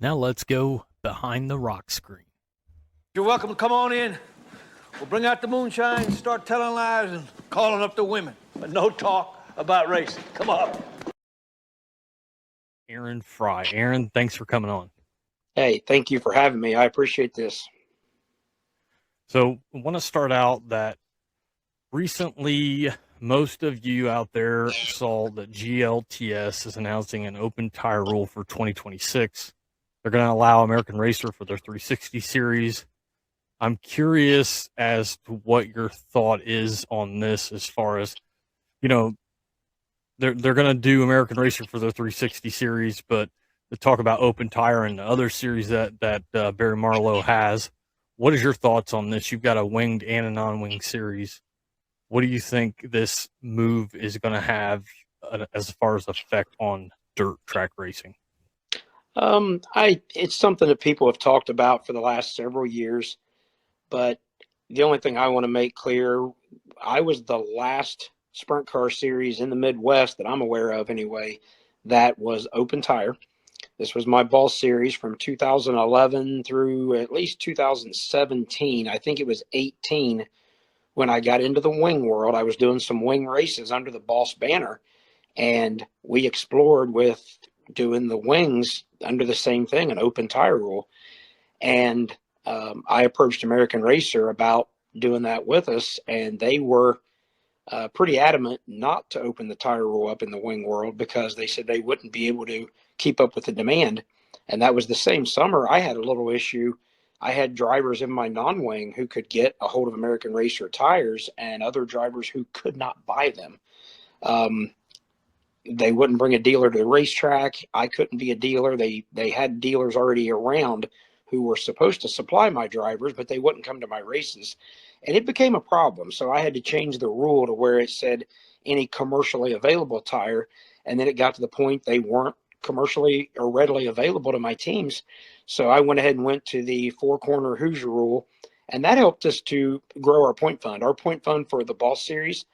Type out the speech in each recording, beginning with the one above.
Now let's go behind the rock screen. You're welcome to come on in. We'll bring out the moonshine, start telling lies and calling up the women. But no talk about racing. Come on. Aaron Fry. Aaron, thanks for coming on. Hey, thank you for having me. I appreciate this. So I want to start out that recently most of you out there saw that GLTS is announcing an open tire rule for 2026. They're going to allow American Racer for their 360 series. I'm curious as to what your thought is on this as far as, they're going to do American Racer for their 360 series, but to talk about open tire and the other series that Barry Marlowe has, what is your thoughts on this? You've got a winged and a non-winged series. What do you think this move is going to have as far as effect on dirt track racing? It's something that people have talked about for the last several years, but the only thing I want to make clear, I was the last sprint car series in the Midwest that I'm aware of anyway, that was open tire. This was my ball series from 2011 through at least 2017. I think it was 18 when I got into the wing world. I was doing some wing races under the Boss banner, and we explored with doing the wings under the same thing, an open tire rule. And I approached American Racer about doing that with us, and they were pretty adamant not to open the tire rule up in the wing world because they said they wouldn't be able to keep up with the demand. And that was the same summer I had a little issue. I had drivers in my non-wing who could get a hold of American Racer tires and other drivers who could not buy them. They wouldn't bring a dealer to the racetrack. I couldn't be a dealer. They had dealers already around who were supposed to supply my drivers, but they wouldn't come to my races. And it became a problem. So I had to change the rule to where it said any commercially available tire. And then it got to the point they weren't commercially or readily available to my teams. So I went ahead and went to the four-corner Hoosier rule, and that helped us to grow our point fund. Our point fund for the Boss Series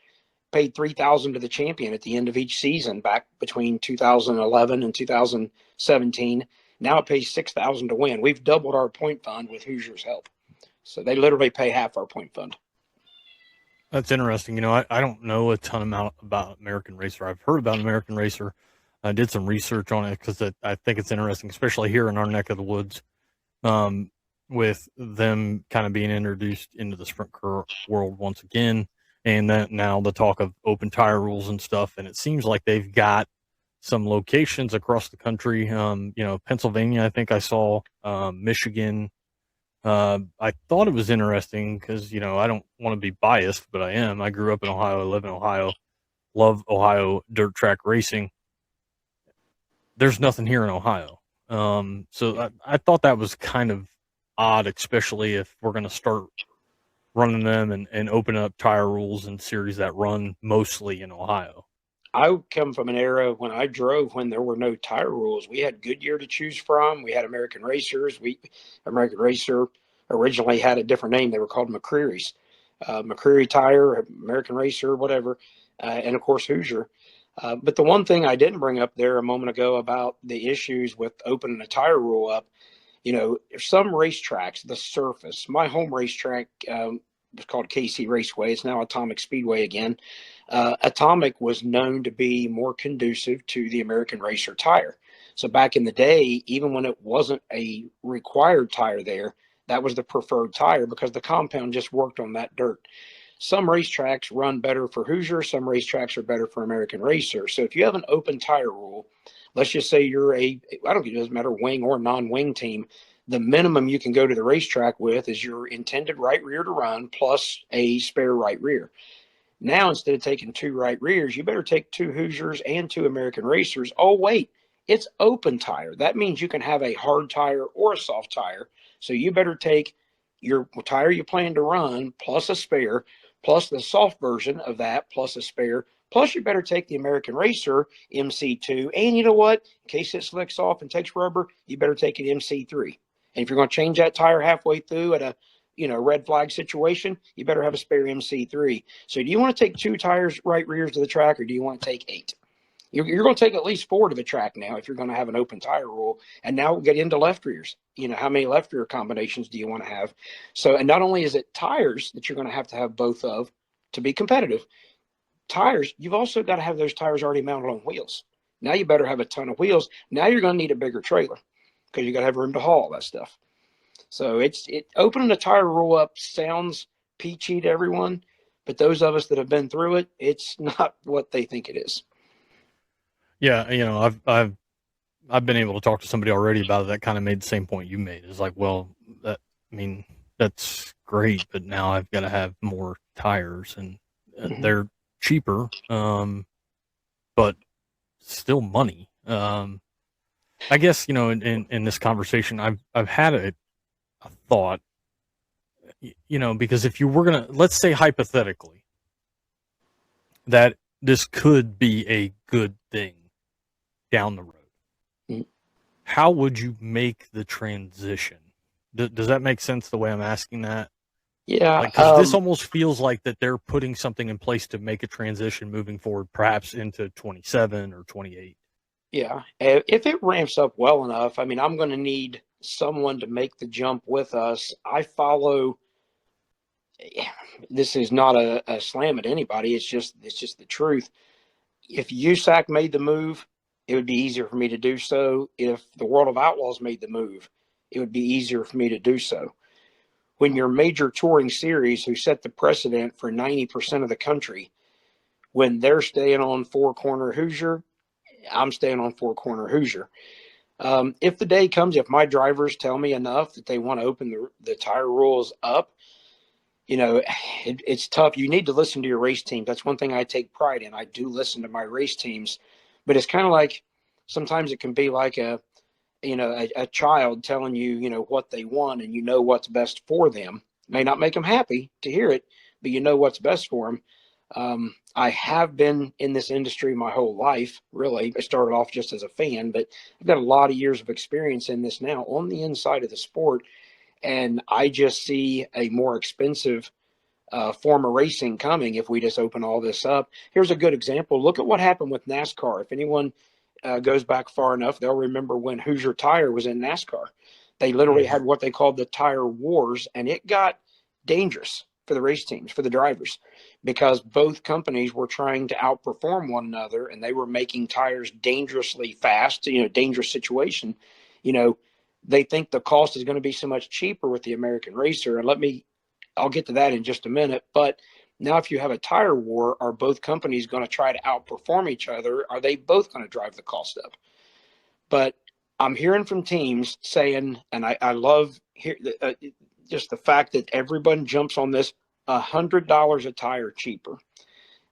paid $3,000 to the champion at the end of each season back between 2011 and 2017. Now it pays $6,000 to win. We've doubled our point fund with Hoosier's help. So they literally pay half our point fund. That's interesting. I don't know a ton about American Racer. I've heard about American Racer. I did some research on it because I think it's interesting, especially here in our neck of the woods, with them kind of being introduced into the sprint car world once again. And then now the talk of open tire rules and stuff. And it seems like they've got some locations across the country. Pennsylvania, I think I saw, Michigan. I thought it was interesting because, I don't want to be biased, but I am. I grew up in Ohio. I live in Ohio. Love Ohio dirt track racing. There's nothing here in Ohio. So I thought that was kind of odd, especially if we're going to start running them and open up tire rules and series that run mostly in Ohio. I come from an era when I drove when there were no tire rules. We had Goodyear to choose from. We had American Racers. American Racer originally had a different name. They were called McCreary's. McCreary Tire, American Racer, whatever, and of course Hoosier. But the one thing I didn't bring up there a moment ago about the issues with opening a tire rule up, some racetracks, the surface, my home racetrack was called KC Raceway. It's now Atomic Speedway again. Atomic was known to be more conducive to the American Racer tire. So back in the day, even when it wasn't a required tire there, that was the preferred tire because the compound just worked on that dirt. Some racetracks run better for Hoosier. Some racetracks are better for American Racer. So if you have an open tire rule, let's just say you're it doesn't matter, wing or non-wing team, the minimum you can go to the racetrack with is your intended right rear to run plus a spare right rear. Now, instead of taking two right rears, you better take two Hoosiers and two American Racers. Oh, wait, it's open tire. That means you can have a hard tire or a soft tire. So you better take your tire you plan to run plus a spare, plus the soft version of that, plus a spare, plus you better take the American Racer MC2. And you know what? In case it slicks off and takes rubber, you better take an MC3. And if you're going to change that tire halfway through at a red flag situation, you better have a spare MC3. So do you want to take two tires right rears to the track, or do you want to take 8? You're going to take at least 4 to the track now if you're going to have an open tire rule. And now we'll get into left rears. How many left rear combinations do you want to have? So, and not only is it tires that you're going to have both of to be competitive, tires, you've also got to have those tires already mounted on wheels. Now you better have a ton of wheels. Now you're going to need a bigger trailer because you got to have room to haul that stuff. So opening the tire rule up sounds peachy to everyone, but those of us that have been through it, it's not what they think it is. Yeah, I've been able to talk to somebody already about it that kind of made the same point you made. It's like, well, that's great, but now I've got to have more tires, and they're cheaper, but still money. I guess, in this conversation, I've had a thought, because if you were gonna, let's say hypothetically that this could be a good thing down the road, how would you make the transition? Does that make sense the way I'm asking that? Yeah. Because this almost feels like that they're putting something in place to make a transition moving forward, perhaps into 27 or 28. Yeah. If it ramps up well enough, I'm going to need someone to make the jump with us. This is not a slam at anybody. It's just the truth. If USAC made the move, it would be easier for me to do so. If the World of Outlaws made the move, it would be easier for me to do so. When your major touring series, who set the precedent for 90% of the country, when they're staying on Four Corner Hoosier, I'm staying on Four Corner Hoosier. If the day comes, if my drivers tell me enough that they want to open the tire rules up, it's tough. You need to listen to your race team. That's one thing I take pride in. I do listen to my race teams, but it's kind of like, sometimes it can be like a child telling you, what they want, and what's best for them. May not make them happy to hear it, but what's best for them. I have been in this industry my whole life, really. I started off just as a fan, but I've got a lot of years of experience in this now on the inside of the sport. And I just see a more expensive form of racing coming if we just open all this up. Here's a good example. Look at what happened with NASCAR. If anyone goes back far enough, they'll remember when Hoosier Tire was in NASCAR. They literally had what they called the tire wars, and it got dangerous for the race teams, for the drivers, because both companies were trying to outperform one another, and they were making tires dangerously fast, dangerous situation. They think the cost is going to be so much cheaper with the American racer. And I'll get to that in just a minute. But now if you have a tire war, are both companies going to try to outperform each other? Are they both going to drive the cost up? But I'm hearing from teams saying, and I love just the fact that everyone jumps on this, $100 a tire cheaper.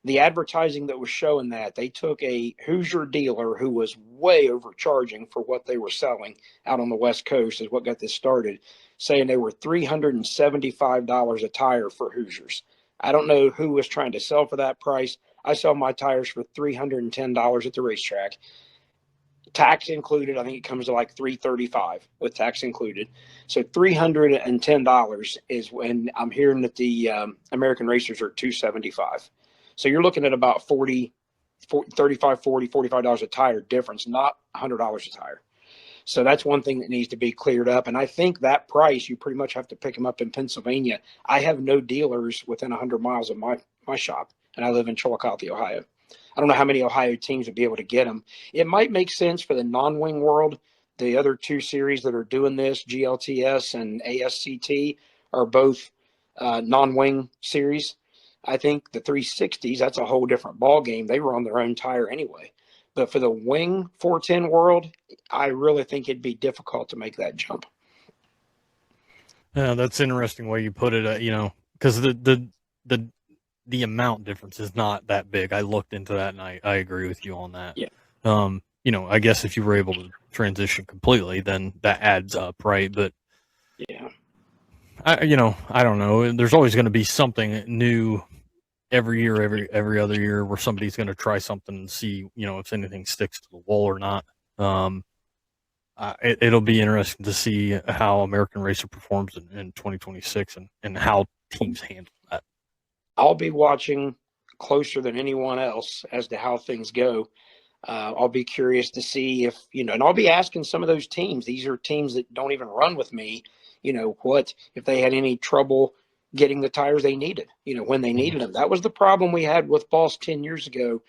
The advertising that was showing that, they took a Hoosier dealer who was way overcharging for what they were selling out on the West Coast, is what got this started, saying they were $375 a tire for Hoosiers. I don't know who was trying to sell for that price. I sell my tires for $310 at the racetrack. Tax included, I think it comes to like $335 with tax included. So $310 is when I'm hearing that the American racers are $275. So you're looking at about $45 a tire difference, not $100 a tire. So that's one thing that needs to be cleared up. And I think that price, you pretty much have to pick them up in Pennsylvania. I have no dealers within 100 miles of my shop, and I live in Chillicothe, Ohio. I don't know how many Ohio teams would be able to get them. It might make sense for the non-wing world. The other two series that are doing this, GLTS and ASCT, are both non-wing series. I think the 360s, that's a whole different ball game. They were on their own tire anyway. But for the wing 410 world, I really think it'd be difficult to make that jump. Yeah, that's an interesting way you put it. Because the amount difference is not that big. I looked into that, and I agree with you on that. Yeah. I guess if you were able to transition completely, then that adds up, right? But yeah, I don't know. There's always going to be something new every year, every other year, where somebody's going to try something and see, if anything sticks to the wall or not. It'll be interesting to see how American Racer performs in 2026 and how teams handle that. I'll be watching closer than anyone else as to how things go. I'll be curious to see if, and I'll be asking some of those teams. These are teams that don't even run with me, what if they had any trouble getting the tires they needed, when they needed them. That was the problem we had with Boss 10 years ago.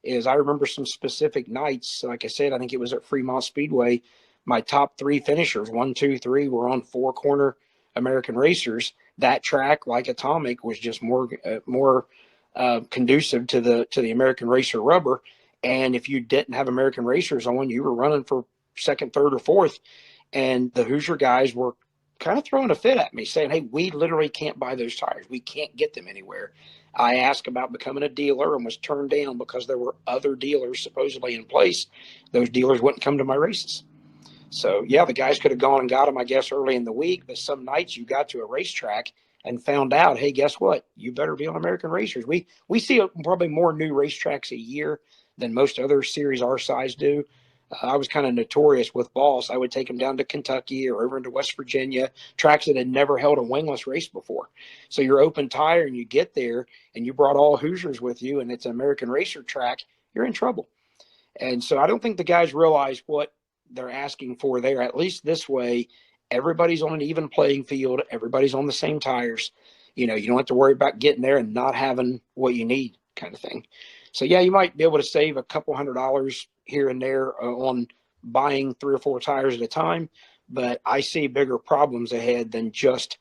Is I remember some specific nights. Like I said, I think it was at Fremont Speedway. My top 3 finishers, 1, 2, 3, were on 4-corner American Racers. That track, like Atomic, was just more conducive to the American Racer rubber. And if you didn't have American Racers on, you were running for second, third, or fourth. And the Hoosier guys were kind of throwing a fit at me, saying, hey, we literally can't buy those tires. We can't get them anywhere. I asked about becoming a dealer and was turned down because there were other dealers supposedly in place. Those dealers wouldn't come to my races. So, yeah, the guys could have gone and got them, I guess, early in the week. But some nights you got to a racetrack and found out, hey, guess what? You better be on American Racers. We see probably more new racetracks a year than most other series our size do. I was kind of notorious with Boss. I would take them down to Kentucky or over into West Virginia, tracks that had never held a wingless race before. So you're open tire and you get there and you brought all Hoosiers with you and it's an American Racer track, you're in trouble. And so I don't think the guys realize what they're asking for there. At least this way, everybody's on an even playing field. Everybody's on the same tires. You don't have to worry about getting there and not having what you need kind of thing. So, yeah, you might be able to save a couple $100 here and there on buying 3 or 4 tires at a time, but I see bigger problems ahead than just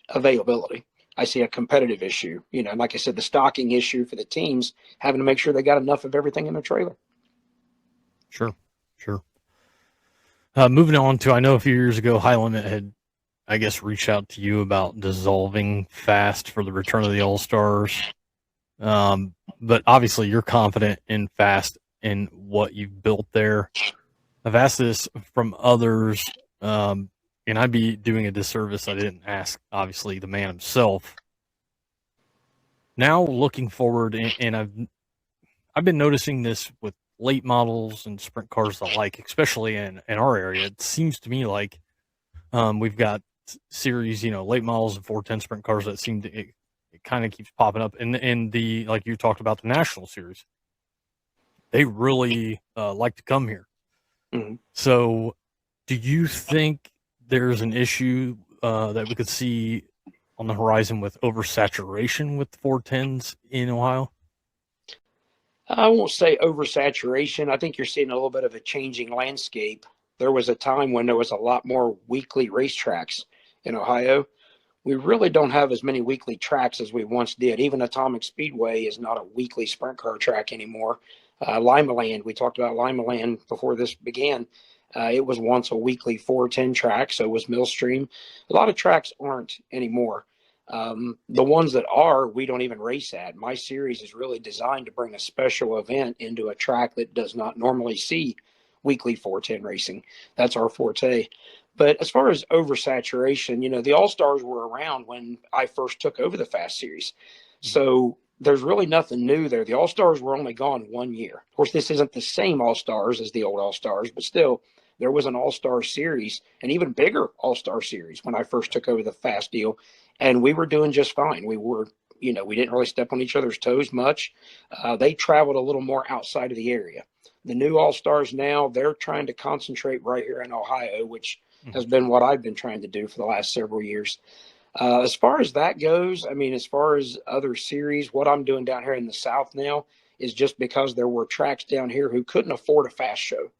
availability. I see a competitive issue, and like I said, the stocking issue for the teams, having to make sure they got enough of everything in their trailer. Sure. Moving on to, I know a few years ago, High Limit had, I guess, reached out to you about dissolving Fast for the return of the All-Stars. But obviously you're confident in Fast and what you've built there. I've asked this from others, and I'd be doing a disservice. I didn't ask, obviously, the man himself. Now looking forward, and I've been noticing this with late models and sprint cars alike, especially in our area. It seems to me like we've got series, late models and 410 sprint cars that seem to it kind of keeps popping up in the, like you talked about, the national series. They really like to come here. Mm-hmm. So do you think there's an issue that we could see on the horizon with oversaturation with 410s in Ohio? I won't say oversaturation. I think you're seeing a little bit of a changing landscape. There was a time when there was a lot more weekly racetracks in Ohio. We really don't have as many weekly tracks as we once did. Even Atomic Speedway is not a weekly sprint car track anymore. Limaland, we talked about Limaland before this began. It was once a weekly 410 track, so was Millstream. A lot of tracks aren't anymore. The ones that are, we don't even race at. My series is really designed to bring a special event into a track that does not normally see weekly 410 racing. That's our forte. But as far as oversaturation, the All-Stars were around when I first took over the Fast Series. So there's really nothing new there. The All-Stars were only gone 1 year. Of course, this isn't the same All-Stars as the old All-Stars, but still, there was an All-Star Series, an even bigger All-Star Series when I first took over the Fast deal. And we were doing just fine. We were, we didn't really step on each other's toes much. They traveled a little more outside of the area. The new All-Stars now, they're trying to concentrate right here in Ohio, which has been what I've been trying to do for the last several years. As far as that goes, as far as other series, what I'm doing down here in the South now is just because there were tracks down here who couldn't afford a fast show.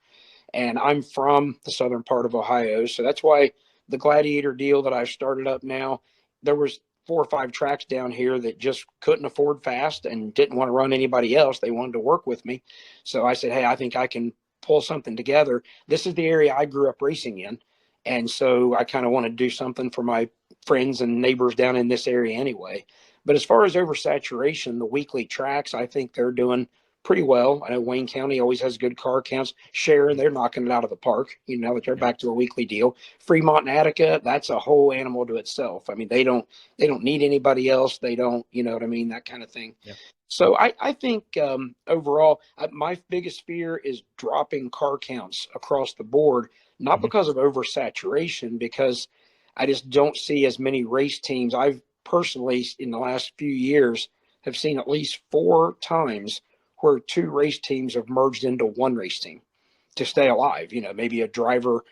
And I'm from the southern part of Ohio, so that's why the Gladiator deal that I've started up now, there was 4 or 5 tracks down here that just couldn't afford fast and didn't want to run anybody else. They wanted to work with me. So I said, hey, I think I can pull something together. This is the area I grew up racing in. And so I kind of want to do something for my friends and neighbors down in this area anyway. But as far as oversaturation, the weekly tracks, I think they're doing pretty well. I know Wayne County always has good car counts. Sharon, they're knocking it out of the park. Now that they're back to a weekly deal. Fremont and Attica, that's a whole animal to itself. They don't need anybody else. They don't, that kind of thing. Yeah. So I think overall, my biggest fear is dropping car counts across the board, not because of oversaturation, because I just don't see as many race teams. I've personally, in the last few years, have seen at least 4 times where two race teams have merged into one race team to stay alive. Maybe a driver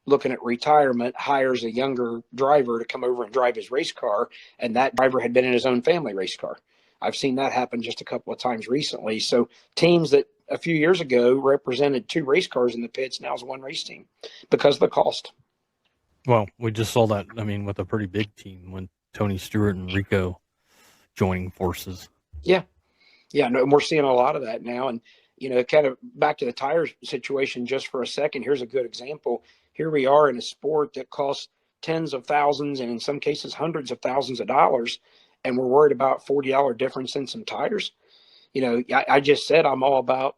looking at retirement hires a younger driver to come over and drive his race car, and that driver had been in his own family race car. I've seen that happen just a couple of times recently. So teams that a few years ago represented two race cars in the pits now is one race team because of the cost. Well, we just saw that, with a pretty big team when Tony Stewart and Rico joining forces. Yeah. No, and we're seeing a lot of that now. And, kind of back to the tire situation just for a second, here's a good example. Here we are in a sport that costs tens of thousands and in some cases hundreds of thousands of dollars, and we're worried about $40 difference in some tires. I just said I'm all about,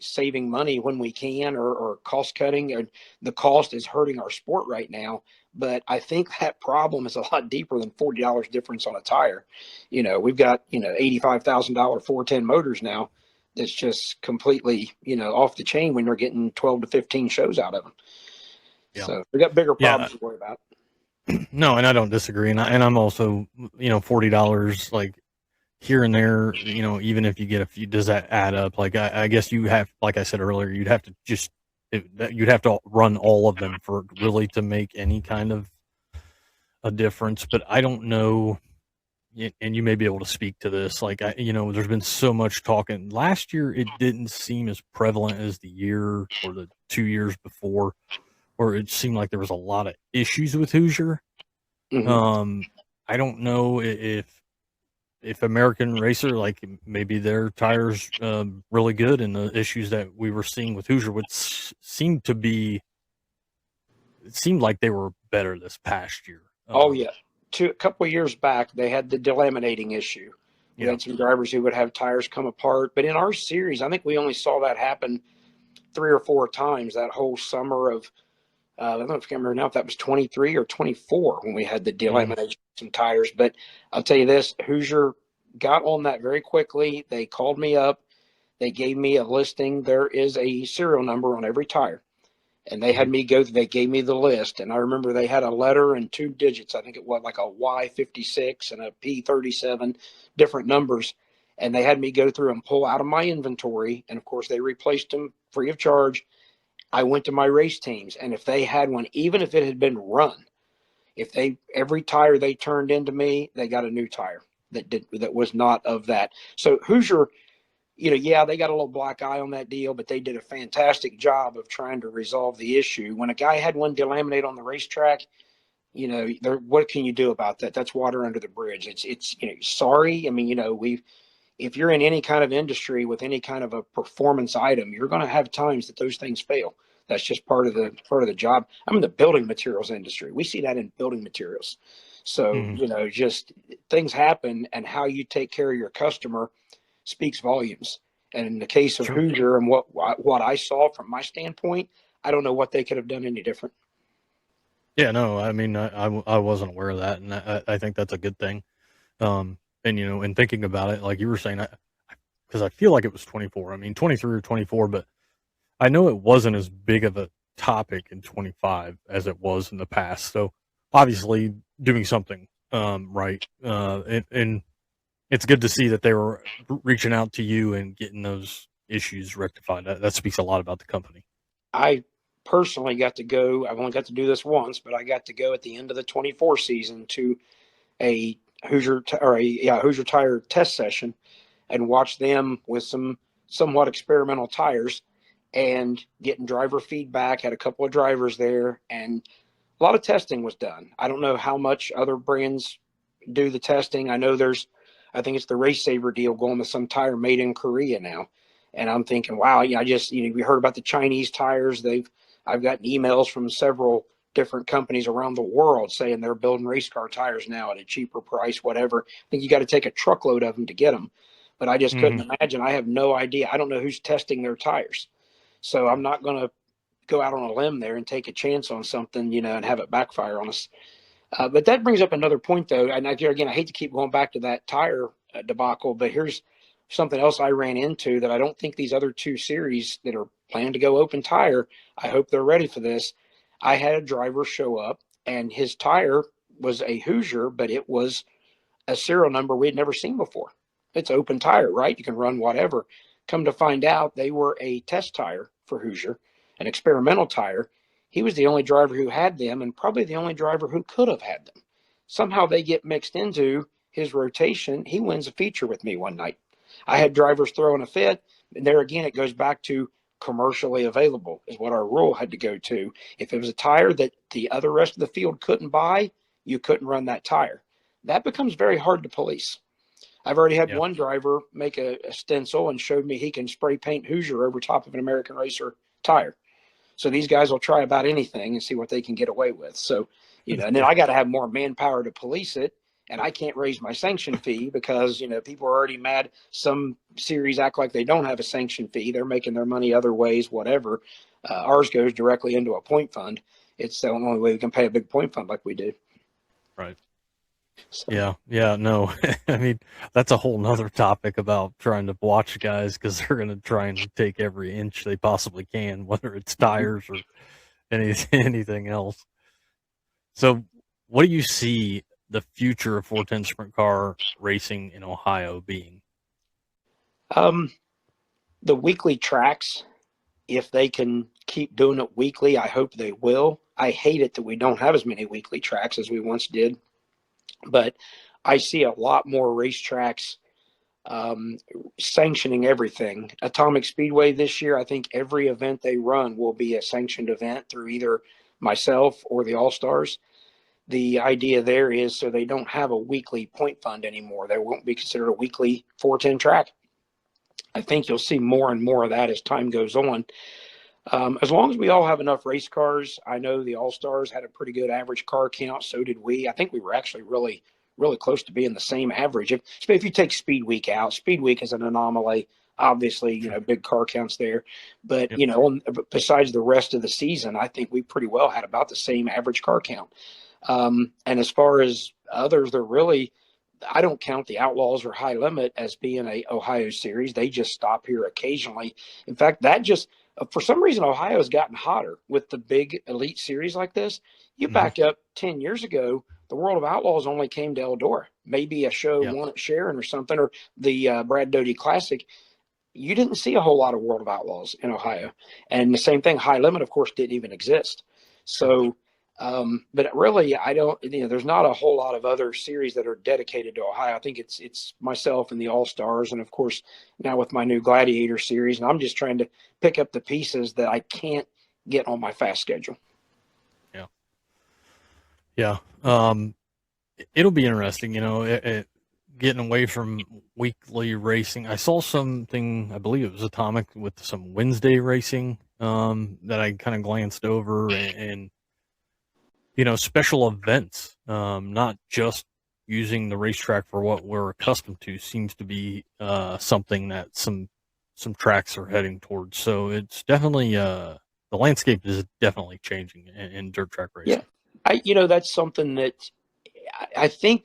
saving money when we can or cost cutting. And the cost is hurting our sport right now. But I think that problem is a lot deeper than $40 difference on a tire. We've got, $85,000 410 motors now that's just completely, off the chain when you're getting 12 to 15 shows out of them. Yeah. So we got bigger problems to worry about. No, and I don't disagree. And I'm also, $40 like here and there, even if you get a few, does that add up? Like, I guess you have, like I said earlier, you'd have to run all of them for really to make any kind of a difference. But I don't know, and you may be able to speak to this. Like, there's been so much talking. Last year, it didn't seem as prevalent as the year or the 2 years before, or it seemed like there was a lot of issues with Hoosier. Mm-hmm. I don't know if American Racer, like maybe their tires really good, and the issues that we were seeing with Hoosier would seem to be. It seemed like they were better this past year. A couple of years back, they had the delaminating issue. We had some drivers who would have tires come apart, but in our series, I think we only saw that happen 3 or 4 times that whole summer of. I don't know if I can remember now if that was 23 or 24 when we had the delamination some tires. But I'll tell you this, Hoosier got on that very quickly. They called me up. They gave me a listing. There is a serial number on every tire. And they had me they gave me the list. And I remember they had a letter and 2 digits. I think it was like a Y56 and a P37, different numbers. And they had me go through and pull out of my inventory. And, of course, they replaced them free of charge. I went to my race teams, and if they had one, even if it had been run, every tire they turned into me, they got a new tire that was not of that. So Hoosier, they got a little black eye on that deal, but they did a fantastic job of trying to resolve the issue. When a guy had one delaminate on the racetrack, what can you do about that? That's water under the bridge. It's sorry. If you're in any kind of industry with any kind of a performance item, you're going to have times that those things fail. That's just part of the job. I'm in the building materials industry. We see that in building materials. So, just things happen, and how you take care of your customer speaks volumes. And in the case of Hoosier and what I saw from my standpoint, I don't know what they could have done any different. Yeah, no, I wasn't aware of that, and I think that's a good thing. And, in thinking about it, like you were saying, because I feel like it was 24. 23 or 24, but I know it wasn't as big of a topic in 25 as it was in the past. So obviously doing something right. And it's good to see that they were reaching out to you and getting those issues rectified. That speaks a lot about the company. I personally got to go. I've only got to do this once, but I got to go at the end of the 24 season to a Hoosier tire test session and watch them with some somewhat experimental tires and getting driver feedback. Had a couple of drivers there, and a lot of testing was done. I don't know how much other brands do the testing. I know I think it's the Race Saver deal going to some tire made in Korea now. And I'm thinking, wow, we heard about the Chinese tires. I've gotten emails from several different companies around the world saying they're building race car tires now at a cheaper price, whatever. I think you got to take a truckload of them to get them. But I just couldn't imagine. I have no idea. I don't know who's testing their tires. So I'm not going to go out on a limb there and take a chance on something, and have it backfire on us. But that brings up another point, though. And again, I hate to keep going back to that tire debacle, but here's something else I ran into that I don't think these other 2 series that are planning to go open tire, I hope they're ready for this. I had a driver show up, and his tire was a Hoosier, but it was a serial number we had never seen before. It's open tire, right? You can run whatever. Come to find out, they were a test tire for Hoosier, an experimental tire. He was the only driver who had them, and probably the only driver who could have had them. Somehow they get mixed into his rotation. He wins a feature with me one night. I had drivers throwing a fit, and there again, it goes back to commercially available is what our rule had to go to. If it was a tire that the other rest of the field couldn't buy, you couldn't run that tire. That becomes very hard to police. I've already had one driver make a stencil and showed me he can spray paint Hoosier over top of an American Racer tire. So these guys will try about anything and see what they can get away with. So, and then I got to have more manpower to police it. And I can't raise my sanction fee because, people are already mad. Some series act like they don't have a sanction fee. They're making their money other ways, whatever. Ours goes directly into a point fund. It's the only way we can pay a big point fund like we do. Right. So. Yeah, no. I mean, that's a whole nother topic about trying to watch guys because they're going to try and take every inch they possibly can, whether it's tires or anything else. So what do you see the future of 410 sprint car racing in Ohio being? The weekly tracks, if they can keep doing it weekly, I hope they will. I hate it that we don't have as many weekly tracks as we once did, but I see a lot more racetracks sanctioning everything. Atomic Speedway this year, I think every event they run will be a sanctioned event through either myself or the All-Stars. The idea there is so they don't have a weekly point fund anymore. There won't be considered a weekly 410 track. I think you'll see more and more of that as time goes on. As long as we all have enough race cars, I know the All-Stars had a pretty good average car count. So did we. I think we were actually really, really close to being the same average. If you take Speed Week out, Speed Week is an anomaly. Obviously, big car counts there. But, besides the rest of the season, I think we pretty well had about the same average car count. And as far as others, I don't count the Outlaws or High Limit as being a Ohio series. They just stop here occasionally. In fact, for some reason, Ohio has gotten hotter with the big elite series like this. You back up 10 years ago, the World of Outlaws only came to Eldora, maybe a show one at Sharon or something, or the Brad Doty Classic. You didn't see a whole lot of World of Outlaws in Ohio. And the same thing, High Limit, of course, didn't even exist. So, but really, there's not a whole lot of other series that are dedicated to Ohio. I think it's myself and the All-Stars. And of course, now with my new Gladiator series, and I'm just trying to pick up the pieces that I can't get on my fast schedule. Yeah. It'll be interesting, getting away from weekly racing. I saw something, I believe it was Atomic, with some Wednesday racing, that I kind of glanced over and special events, not just using the racetrack for what we're accustomed to, seems to be something that some tracks are heading towards. So it's definitely the landscape is definitely changing in dirt track racing. Yeah, that's something that I think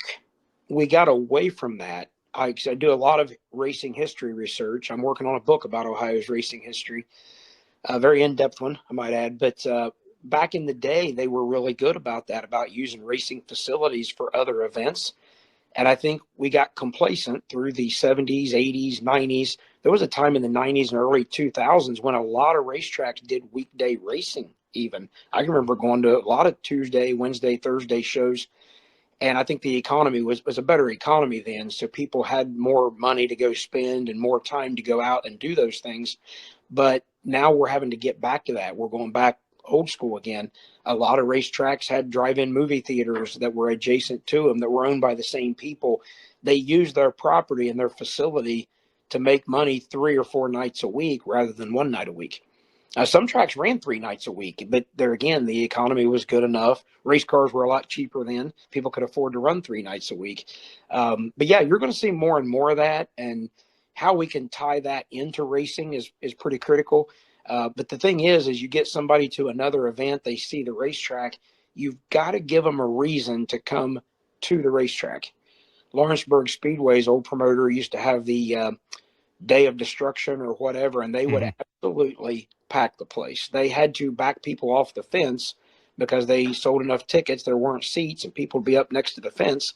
we got away from that. I do a lot of racing history research. I'm working on a book about Ohio's racing history, a very in-depth one, I might add, but back in the day, they were really good about that, about using racing facilities for other events. And I think we got complacent through the 70s, 80s, 90s. There was a time in the 90s and early 2000s when a lot of racetracks did weekday racing even. I can remember going to a lot of Tuesday, Wednesday, Thursday shows. And I think the economy was a better economy then. So people had more money to go spend and more time to go out and do those things. But now we're having to get back to that. We're going back old school again. A lot of racetracks had drive-in movie theaters that were adjacent to them that were owned by the same people. They used their property and their facility to make money 3 or 4 nights a week rather than one night a week. Some tracks ran 3 nights a week, but there again, the economy was good enough. Race cars were a lot cheaper then. People could afford to run 3 nights a week. But yeah, you're going to see more and more of that, and how we can tie that into racing is pretty critical. But the thing is you get somebody to another event, they see the racetrack, you've got to give them a reason to come to the racetrack. Lawrenceburg Speedway's old promoter used to have the Day of Destruction or whatever, and they would absolutely pack the place. They had to back people off the fence because they sold enough tickets. There weren't seats and people would be up next to the fence.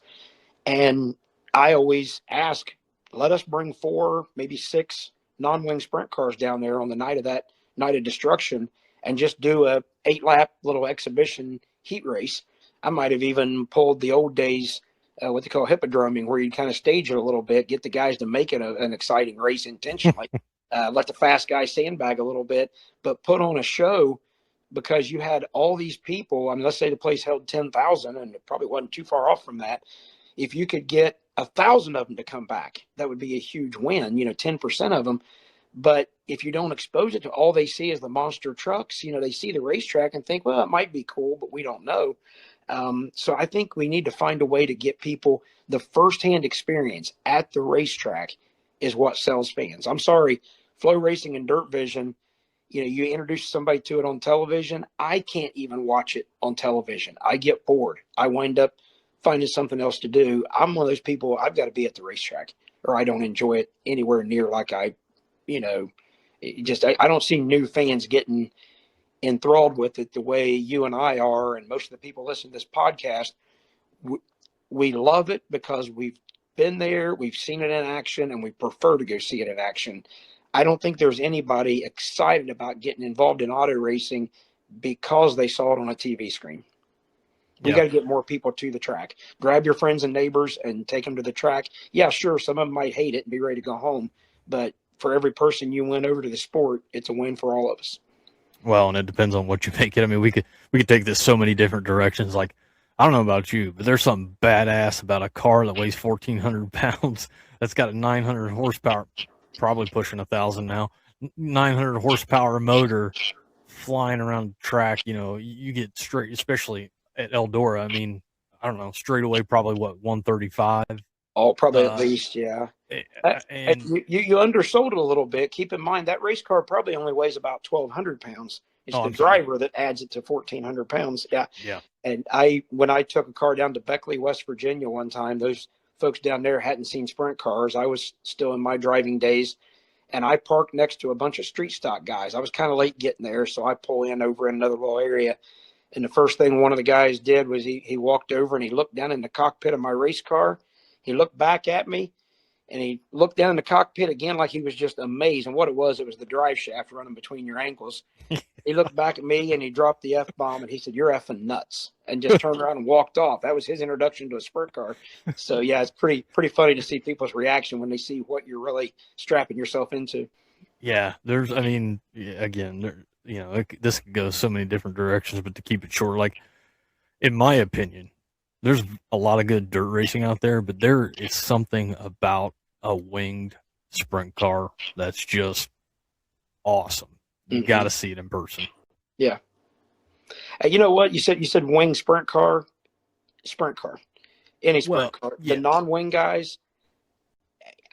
And I always ask, let us bring 4, maybe 6 non-wing sprint cars down there on the night of destruction and just do a 8-lap little exhibition heat race. I might have even pulled the old days, what they call hippodroming, where you kind of stage it a little bit, get the guys to make it an exciting race intentionally, let the fast guys sandbag a little bit, but put on a show, because you had all these people. I mean, let's say the place held 10,000, and it probably wasn't too far off from that. If you could get 1,000 of them to come back, that would be a huge win, 10% of them. But if you don't expose it to all they see is the monster trucks, they see the racetrack and think, well, it might be cool, but we don't know. So I think we need to find a way to get people the firsthand experience at the racetrack is what sells fans. I'm sorry, Flow Racing and Dirt Vision, you introduce somebody to it on television. I can't even watch it on television. I get bored. I wind up finding something else to do. I'm one of those people, I've got to be at the racetrack or I don't enjoy it anywhere near like I don't see new fans getting enthralled with it the way you and I are, and most of the people listening to this podcast. We love it because we've been there, we've seen it in action, and we prefer to go see it in action. I don't think there's anybody excited about getting involved in auto racing because they saw it on a TV screen. We got to get more people to the track. Grab your friends and neighbors and take them to the track. Yeah, sure, some of them might hate it and be ready to go home, but for every person you win over to the sport, it's a win for all of us. Well, and it depends on what you make it. I mean, we could take this so many different directions. Like, I don't know about you, but there's something badass about a car that weighs 1,400 pounds that's got a 900 horsepower, probably pushing 1,000 now, 900 horsepower motor flying around the track. You get straight, especially at Eldora. I mean, I don't know, straight away, probably 135. Oh, probably at least, yeah. And you undersold it a little bit. Keep in mind that race car probably only weighs about 1,200 pounds. It's the driver that adds it to 1,400 pounds. Yeah. Yeah. And when I took a car down to Beckley, West Virginia one time, those folks down there hadn't seen sprint cars. I was still in my driving days, and I parked next to a bunch of street stock guys. I was kind of late getting there, so I pull in over in another little area. And the first thing one of the guys did was he walked over and he looked down in the cockpit of my race car. He looked back at me, and he looked down in the cockpit again like he was just amazed. And what it was the drive shaft running between your ankles. He looked back at me, and he dropped the F-bomb, and he said, "You're effing nuts," and just turned around and walked off. That was his introduction to a sprint car. So, yeah, it's pretty funny to see people's reaction when they see what you're really strapping yourself into. Yeah, this could go so many different directions, but to keep it short, like, in my opinion, there's a lot of good dirt racing out there, but there is something about a winged sprint car that's just awesome. You got to see it in person. Yeah. You know what? You said wing sprint car, any sprint car. The non-wing guys,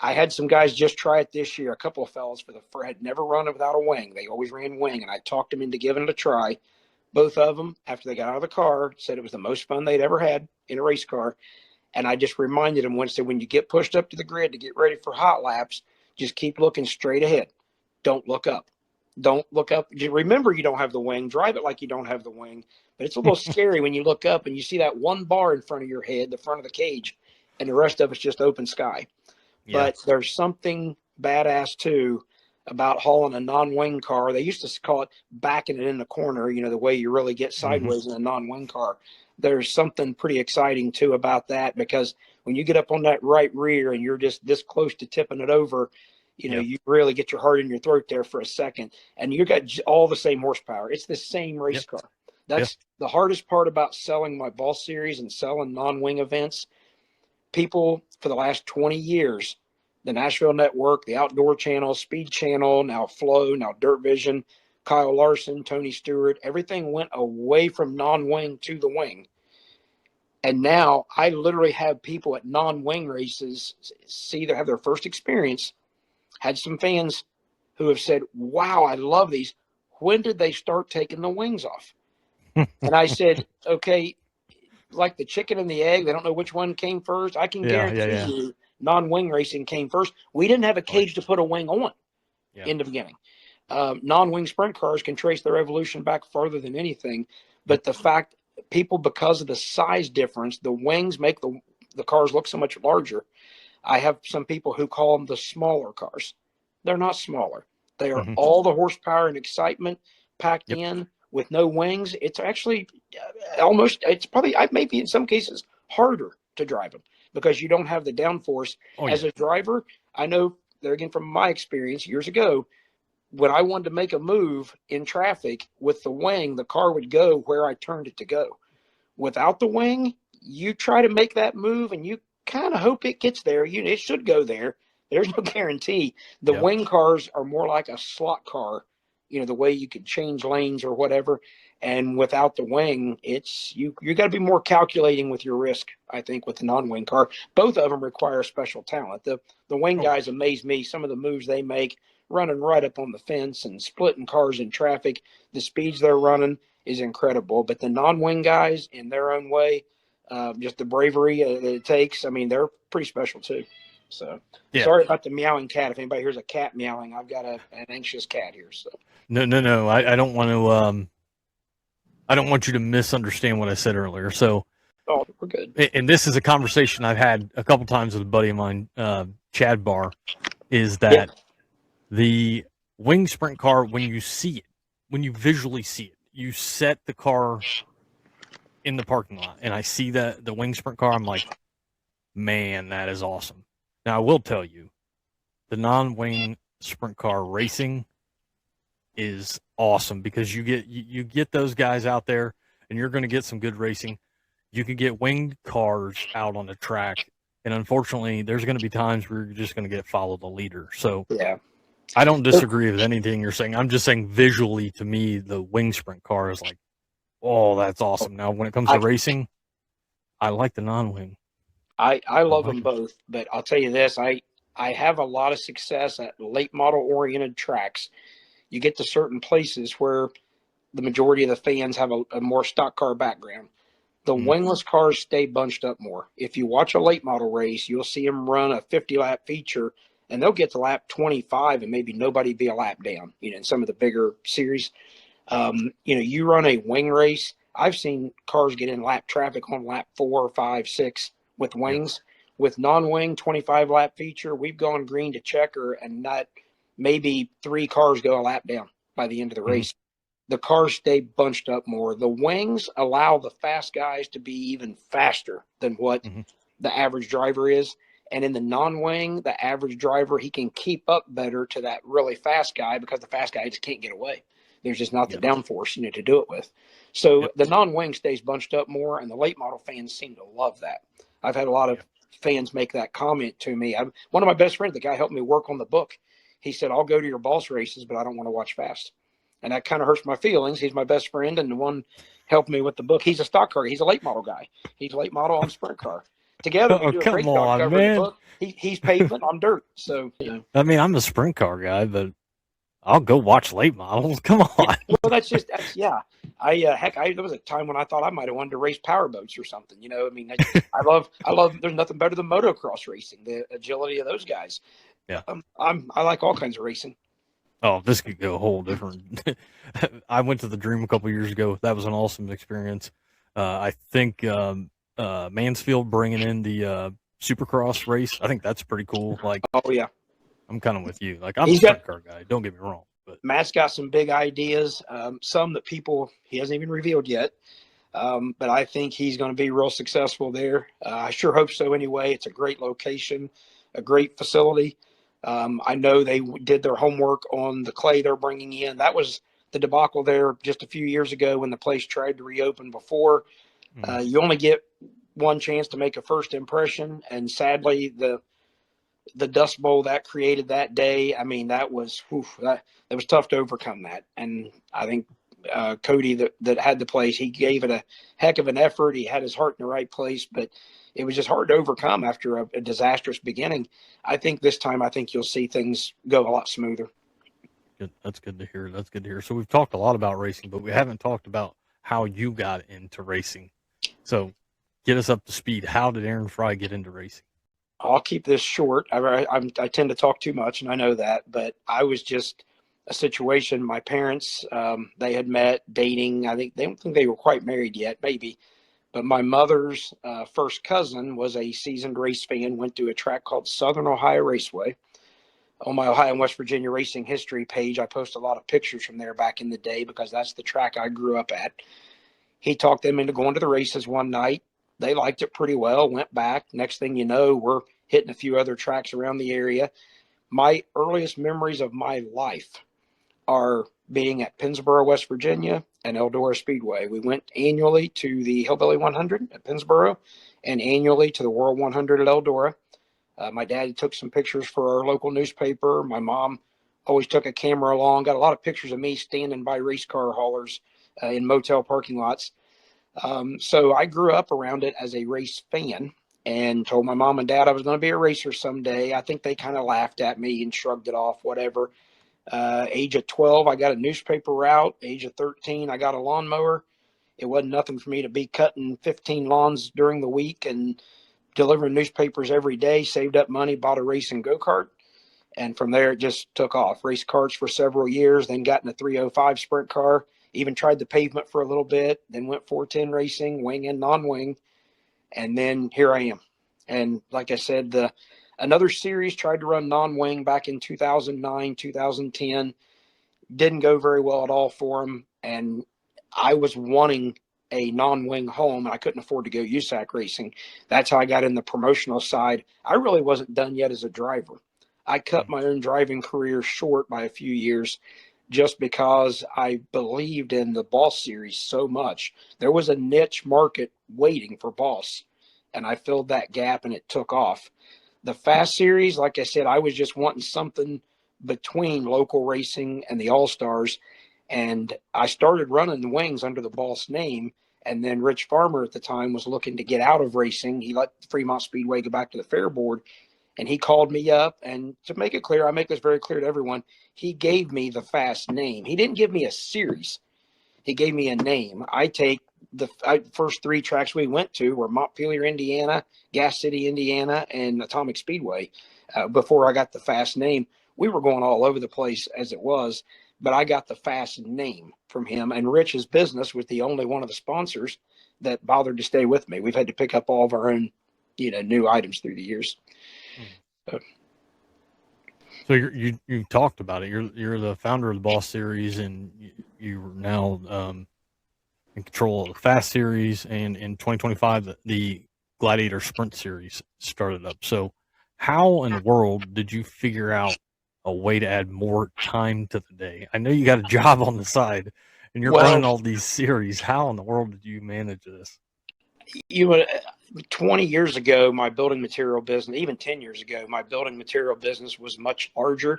I had some guys just try it this year. A couple of fellas had never run it without a wing. They always ran wing, and I talked them into giving it a try. Both of them, after they got out of the car, said it was the most fun they'd ever had in a race car. And I just reminded them when you get pushed up to the grid to get ready for hot laps, just keep looking straight ahead. Don't look up. Don't look up. Remember, you don't have the wing. Drive it like you don't have the wing. But it's a little scary when you look up and you see that one bar in front of your head, the front of the cage, and the rest of it's just open sky. Yeah. But there's something badass, too, about hauling a non-wing car. They used to call it backing it in the corner, the way you really get sideways in a non-wing car. There's something pretty exciting, too, about that, because when you get up on that right rear and you're just this close to tipping it over, you really get your heart in your throat there for a second, and you got all the same horsepower. It's the same race car. That's the hardest part about selling my Ball Series and selling non-wing events. People for the last 20 years, the Nashville Network, the Outdoor Channel, Speed Channel, now Flow, now Dirt Vision, Kyle Larson, Tony Stewart, everything went away from non-wing to the wing. And now I literally have people at non-wing races have their first experience. Had some fans who have said, "Wow, I love these. When did they start taking the wings off?" And I said, "Okay, like the chicken and the egg, they don't know which one came first. I can guarantee you non-wing racing came first. We didn't have a cage to put a wing on in the beginning. Non-wing sprint cars can trace their evolution back farther than anything. But the fact people, because of the size difference, the wings make the cars look so much larger. I have some people who call them the smaller cars They're not smaller. They are Mhm. all the horsepower and excitement packed Yep. in with no wings. It's actually it's probably, maybe in some cases, harder to drive them because you don't have the downforce. Oh As yeah. a driver, I know, there again, from my experience years ago, when I wanted to make a move in traffic with the wing, the car would go where I turned it to go. Without the wing, you try to make that move and you kind of hope it gets there. It should go there. There's no guarantee. The Yep. wing cars are more like a slot car, the way you can change lanes or whatever. And without the wing, it's you got to be more calculating with your risk, I think, with the non-wing car. Both of them require special talent. The wing Oh, guys amaze me. Some of the moves they make, running right up on the fence and splitting cars in traffic, the speeds they're running is incredible. But the non-wing guys, in their own way, just the bravery that it takes, I mean, they're pretty special too. So yeah. sorry about the meowing cat. If anybody hears a cat meowing, I've got an anxious cat here. So No. I don't want to. I don't want you to misunderstand what I said earlier. So, oh, we're good. and this is a conversation I've had a couple times with a buddy of mine, Chad Barr, is that Yeah. the wing sprint car, when you see it, when you visually see it, you set the car in the parking lot, and I see the wing sprint car, I'm like, man, that is awesome. Now, I will tell you, the non-wing sprint car racing is awesome because you get those guys out there, and you're going to get some good racing. You can get winged cars out on the track, and unfortunately, there's going to be times where you're just going to follow the leader. So Yeah. I don't disagree with anything you're saying. I'm just saying visually, to me, the wing sprint car is like, oh, that's awesome. Now, when it comes to racing, I like the non-wing. I love them both, but I'll tell you this, I have a lot of success at late model oriented tracks. You get to certain places where the majority of the fans have a more stock car background. The wingless cars stay bunched up more. If you watch a late model race, you'll see them run a 50-lap feature, and they'll get to lap 25 and maybe nobody be a lap down, in some of the bigger series. You run a wing race. I've seen cars get in lap traffic on lap 4, 5, 6 with wings. With non-wing 25-lap feature, we've gone green to checker, and not maybe 3 cars go a lap down by the end of the race. The cars stay bunched up more. The wings allow the fast guys to be even faster than what the average driver is. And in the non-wing, the average driver, he can keep up better to that really fast guy because the fast guy just can't get away. There's just not the downforce, to do it with. So the non-wing stays bunched up more, and the late model fans seem to love that. I've had a lot of fans make that comment to me. One of my best friends, the guy helped me work on the book, he said, I'll go to your boss races, but I don't want to watch fast. And that kind of hurts my feelings. He's my best friend and the one helped me with the book. He's a stock car. He's a late model guy. He's a late model on sprint car. Together, we do a great stock cover of the book. He's pavement, I'm dirt. So, I mean, I'm a sprint car guy, but I'll go watch late models. Come on. Well, that's yeah. There was a time when I thought I might have wanted to race power boats or something. I mean, I love. There's nothing better than motocross racing. The agility of those guys. Yeah. I like all kinds of racing. Oh, this could go a whole different. I went to the Dream a couple years ago. That was an awesome experience. I think Mansfield bringing in the Supercross race. I think that's pretty cool. Like, oh yeah, I'm kind of with you. Like, I'm a sprint car guy. Don't get me wrong. But Matt's got some big ideas. Some that he hasn't even revealed yet. But I think he's going to be real successful there. I sure hope so. Anyway, it's a great location, a great facility. I know they did their homework on the clay they're bringing in. That was the debacle there just a few years ago when the place tried to reopen before. You only get one chance to make a first impression. And sadly, the Dust Bowl that created that day, I mean, that was tough to overcome that. And I think Cody that had the place, he gave it a heck of an effort. He had his heart in the right place, but it was just hard to overcome after a disastrous beginning. I think this time, you'll see things go a lot smoother. Good. That's good to hear. That's good to hear. So we've talked a lot about racing, but we haven't talked about how you got into racing. So get us up to speed. How did Aaron Fry get into racing? I'll keep this short. I tend to talk too much, and I know that, but I was just a situation. My parents, they had met, dating. They don't think they were quite married yet, maybe. But my mother's first cousin was a seasoned race fan, went to a track called Southern Ohio Raceway. on my Ohio and West Virginia racing history page. I post a lot of pictures from there back in the day because that's the track I grew up at. He talked them into going to the races one night. They liked it pretty well, went back. Next thing you know, we're hitting a few other tracks around the area. My earliest memories of my life are being at Pennsboro, West Virginia, and Eldora Speedway. We went annually to the Hillbilly 100 at Pennsboro and annually to the World 100 at Eldora. My dad took some pictures for our local newspaper. My mom always took a camera along, got a lot of pictures of me standing by race car haulers in motel parking lots. So I grew up around it as a race fan and told my mom and dad I was going to be a racer someday. I think they kind of laughed at me and shrugged it off, whatever. Age of 12, I got a newspaper route. Age of 13, I got a lawnmower. It wasn't nothing for me to be cutting 15 lawns during the week and delivering newspapers every day, saved up money, bought a racing go-kart. And from there, it just took off. Raced karts for several years, then got in a 305 sprint car, even tried the pavement for a little bit, then went 410 racing, wing and non-wing. And then here I am. And like I said, another series tried to run non-wing back in 2009, 2010. Didn't go very well at all for them. And I was wanting a non-wing home, and I couldn't afford to go USAC racing. That's how I got in the promotional side. I really wasn't done yet as a driver. I cut my own driving career short by a few years just because I believed in the Boss series so much. There was a niche market waiting for Boss, and I filled that gap, and it took off. The Fast series, like I said, I was just wanting something between local racing and the All-Stars, and I started running the wings under the Boss name. And then Rich Farmer at the time was looking to get out of racing. He let Fremont Speedway go back to the Fair Board, and he called me up. And to make it clear, I make this very clear to everyone, he gave me the Fast name. He didn't give me a series. He gave me a name. I take the first three tracks we went to were Montpelier, Indiana, Gas City, Indiana, and Atomic Speedway. Before I got the Fast name, we were going all over the place as it was. But I got the Fast name from him, and Rich's business was the only one of the sponsors that bothered to stay with me. We've had to pick up all of our own, new items through the years. So you talked about it. You're the founder of the Boss series, and you're now in control of the Fast series. And in 2025, the Gladiator Sprint series started up. So how in the world did you figure out a way to add more time to the day? I know you got a job on the side and you're running all these series. How in the world did you manage this? 20 years ago, my building material business, even 10 years ago, my building material business was much larger.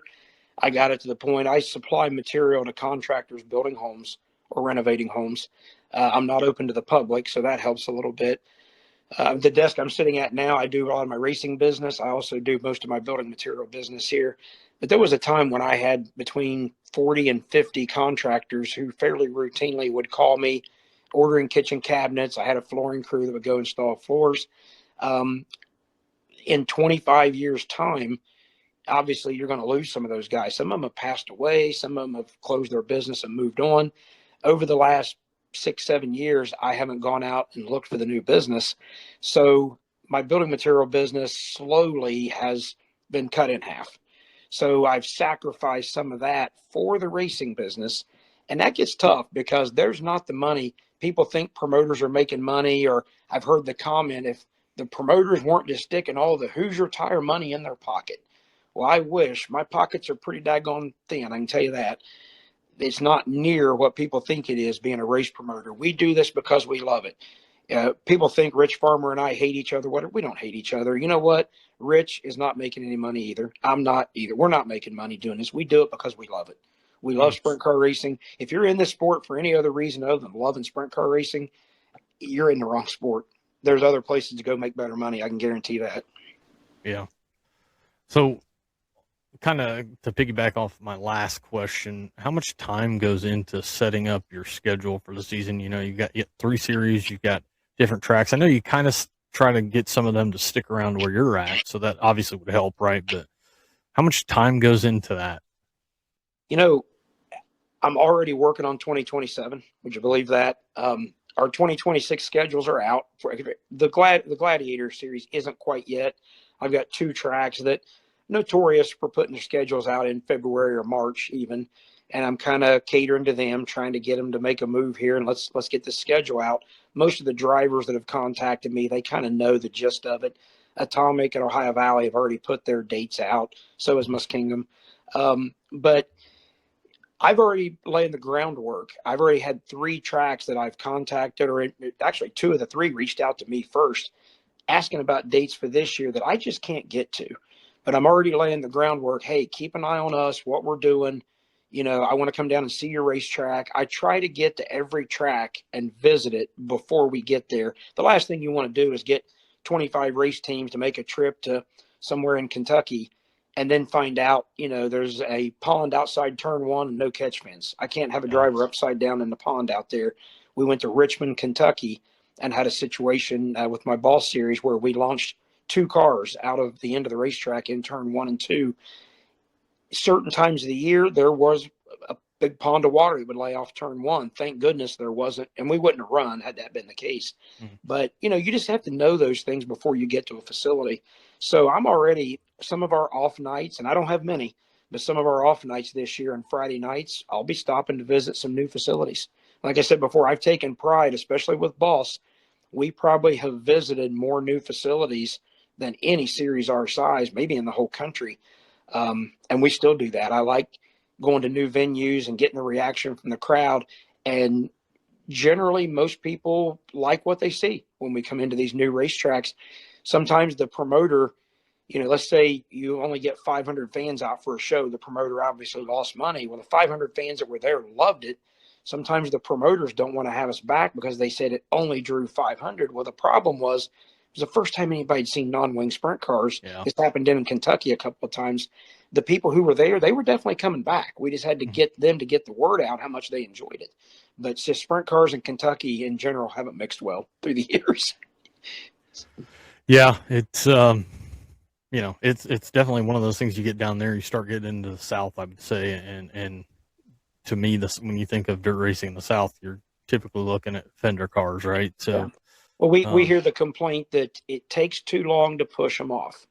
I got it to the point I supply material to contractors building homes or renovating homes. I'm not open to the public, so that helps a little bit. The desk I'm sitting at now, I do a lot of my racing business. I also do most of my building material business here. But there was a time when I had between 40 and 50 contractors who fairly routinely would call me ordering kitchen cabinets. I had a flooring crew that would go install floors. In 25 years' time, obviously you're going to lose some of those guys. Some of them have passed away. Some of them have closed their business and moved on. Over the last 6-7 years, I haven't gone out and looked for the new business. So my building material business slowly has been cut in half. So I've sacrificed some of that for the racing business. And that gets tough because there's not the money. People think promoters are making money, or I've heard the comment, if the promoters weren't just sticking all the Hoosier Tire money in their pocket. Well, I wish. My pockets are pretty daggone thin, I can tell you that. It's not near what people think it is being a race promoter. We do this because we love it. People think Rich Farmer and I hate each other. We don't hate each other. You know what? Rich is not making any money either. I'm not either. We're not making money doing this. We do it because we love it. We love sprint car racing. If you're in this sport for any other reason other than loving sprint car racing, you're in the wrong sport. There's other places to go make better money. I can guarantee that. Yeah. So kind of to piggyback off my last question, how much time goes into setting up your schedule for the season? You've got 3 series, you've got different tracks. I know you kind of try to get some of them to stick around where you're at, so that obviously would help, right? But how much time goes into that? I'm already working on 2027. Would you believe that? Our 2026 schedules are out. For the Gladiator series isn't quite yet. I've got 2 tracks that notorious for putting their schedules out in February or March even. And I'm kind of catering to them, trying to get them to make a move here, and let's get the schedule out. Most of the drivers that have contacted me, they kind of know the gist of it. Atomic and Ohio Valley have already put their dates out. So has Musk Kingdom. But I've already laid the groundwork. I've already had 3 tracks that I've contacted, or actually 2 of the 3 reached out to me first, asking about dates for this year that I just can't get to. But I'm already laying the groundwork. Hey, keep an eye on us, what we're doing. You know, I want to come down and see your racetrack. I try to get to every track and visit it before we get there. The last thing you want to do is get 25 race teams to make a trip to somewhere in Kentucky and then find out, you know, there's a pond outside turn 1 and no catch fence. I can't have a driver upside down in the pond out there. We went to Richmond, Kentucky, and had a situation with my ball series where we launched 2 cars out of the end of the racetrack in turn 1 and 2. Certain times of the year, there was a big pond of water that would lay off turn 1. Thank goodness there wasn't, and we wouldn't have run had that been the case. Mm-hmm. But, you know, you just have to know those things before you get to a facility. So I'm already, some of our off nights, and I don't have many, but some of our off nights this year and Friday nights, I'll be stopping to visit some new facilities. Like I said before, I've taken pride, especially with Boss. We probably have visited more new facilities than any series our size, maybe in the whole country. And we still do that. I like going to new venues and getting the reaction from the crowd. And generally, most people like what they see when we come into these new racetracks. Sometimes the promoter, you know, let's say you only get 500 fans out for a show. The promoter obviously lost money. Well, the 500 fans that were there loved it. Sometimes the promoters don't want to have us back because they said it only drew 500. Well, the problem was, it was the first time anybody had seen non-wing sprint cars. Yeah. It's happened in Kentucky a couple of times. The people who were there, they were definitely coming back. We just had to get them to get the word out how much they enjoyed it. But it's just sprint cars in Kentucky in general haven't mixed well through the years. Yeah, it's you know, it's definitely one of those things you get down there, you start getting into the South, I would say, and to me, when you think of dirt racing in the South, you're typically looking at fender cars, right? So. Yeah. Well, we hear the complaint that it takes too long to push them off.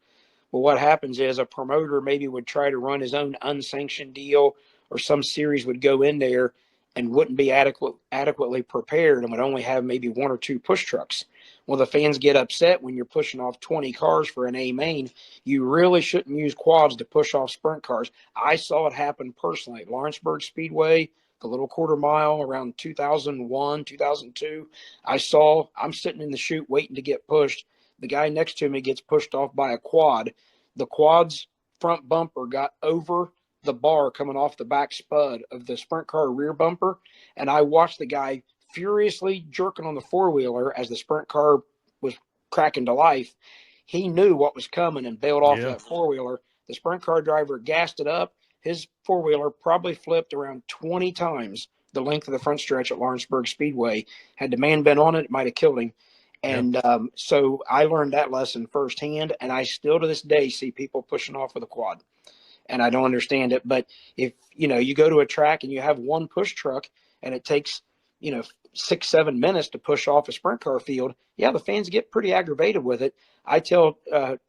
Well, what happens is a promoter maybe would try to run his own unsanctioned deal, or some series would go in there and wouldn't be adequately prepared and would only have maybe 1 or 2 push trucks. Well, the fans get upset when you're pushing off 20 cars for an A main. You really shouldn't use quads to push off sprint cars. I saw it happen personally at Lawrenceburg Speedway, the little quarter mile around 2001, 2002. I'm sitting in the chute waiting to get pushed. The guy next to me gets pushed off by a quad. The quad's front bumper got over the bar coming off the back spud of the sprint car rear bumper. And I watched the guy furiously jerking on the 4-wheeler as the sprint car was cracking to life. He knew what was coming and bailed off that 4-wheeler. The sprint car driver gassed it up. His 4-wheeler probably flipped around 20 times the length of the front stretch at Lawrenceburg Speedway. Had the man been on it, it might have killed him. And so I learned that lesson firsthand, and I still to this day see people pushing off with a quad. And I don't understand it. But if, you know, you go to a track and you have 1 push truck and it takes, you know, 6-7 minutes to push off a sprint car field, yeah, the fans get pretty aggravated with it. I tell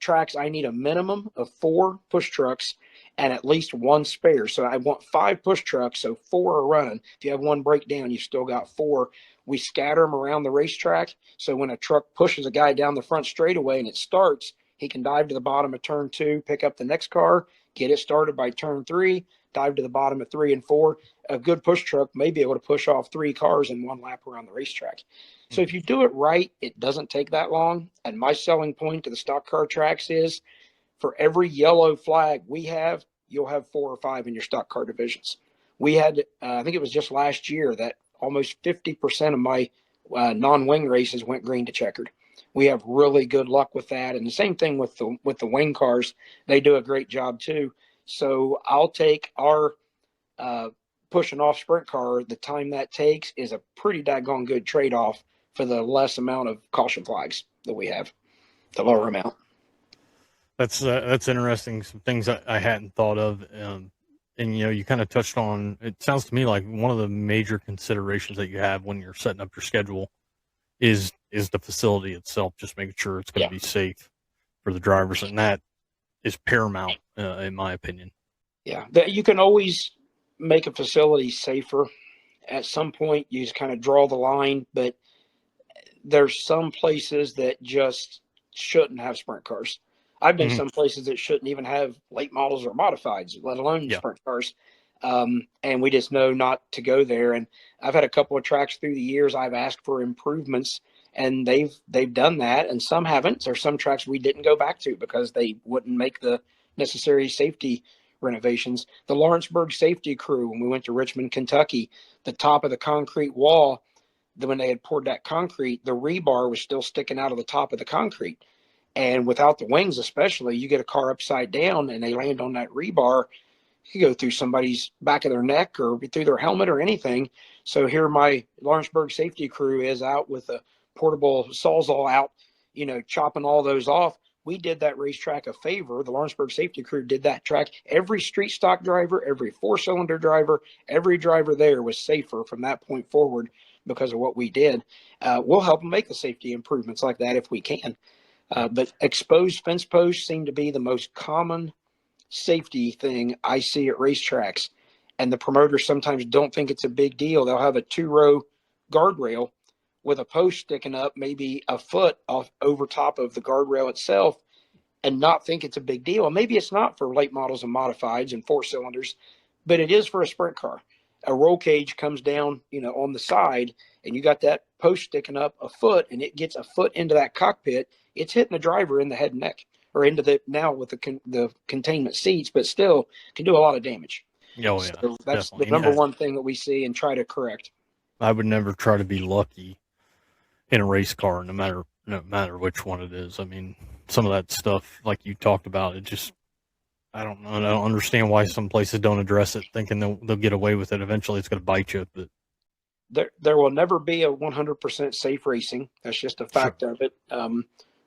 tracks I need a minimum of 4 push trucks and at least 1 spare. So I want 5 push trucks, so 4 are running. If you have 1 breakdown, you've still got 4. We scatter them around the racetrack, so when a truck pushes a guy down the front straightaway and it starts, he can dive to the bottom of turn 2, pick up the next car, get it started by turn 3, dive to the bottom of 3 and 4. A good push truck may be able to push off 3 cars in 1 lap around the racetrack. So if you do it right, it doesn't take that long. And my selling point to the stock car tracks is, for every yellow flag we have, you'll have 4 or 5 in your stock car divisions. We had, I think it was just last year, that almost 50% of my non-wing races went green to checkered. We have really good luck with that. And the same thing with the wing cars. They do a great job too. So I'll take our pushing off sprint car. The time that takes is a pretty daggone good trade-off for the less amount of caution flags that we have, the lower amount. That's interesting. Some things I hadn't thought of. And, you know, you kind of touched on, it sounds to me like one of the major considerations that you have when you're setting up your schedule is the facility itself, just making sure it's going to be safe for the drivers. And that is paramount, in my opinion. Yeah, you can always make a facility safer. At some point, you just kind of draw the line, but there's some places that just shouldn't have sprint cars. I've been some places that shouldn't even have late models or modifieds, let alone sprint cars. And we just know not to go there. And I've had a couple of tracks through the years I've asked for improvements, and they've done that, and some haven't. There's some tracks we didn't go back to because they wouldn't make the necessary safety renovations. The Lawrenceburg safety crew, when we went to Richmond, Kentucky, the top of the concrete wall, when they had poured that concrete, the rebar was still sticking out of the top of the concrete. And without the wings, especially, you get a car upside down and they land on that rebar, you go through somebody's back of their neck or through their helmet or anything. So here my Lawrenceburg safety crew is out with a portable Sawzall out, chopping all those off. We did that racetrack a favor. The Lawrenceburg safety crew did that track. Every street stock driver, every four-cylinder driver, every driver there was safer from that point forward because of what we did. We'll help them make the safety improvements like that if we can. But exposed fence posts seem to be the most common safety thing I see at racetracks. And the promoters sometimes don't think it's a big deal. They'll have a 2-row guardrail with a post sticking up maybe a foot off over top of the guardrail itself and not think it's a big deal. And maybe it's not for late models and modifieds and 4-cylinders, but it is for a sprint car. A roll cage comes down, on the side, and you got that post sticking up a foot, and it gets a foot into that cockpit. It's hitting the driver in the head and neck, or into now with the containment seats, but still can do a lot of damage. Oh, yeah. So that's definitely. the number one thing that we see and try to correct. I would never try to be lucky in a race car, no matter which one it is. I mean, some of that stuff, like you talked about, it just, I don't know. I don't understand why some places don't address it, thinking they'll get away with it. Eventually, it's going to bite you. But there will never be a 100% safe racing. That's just a fact of it.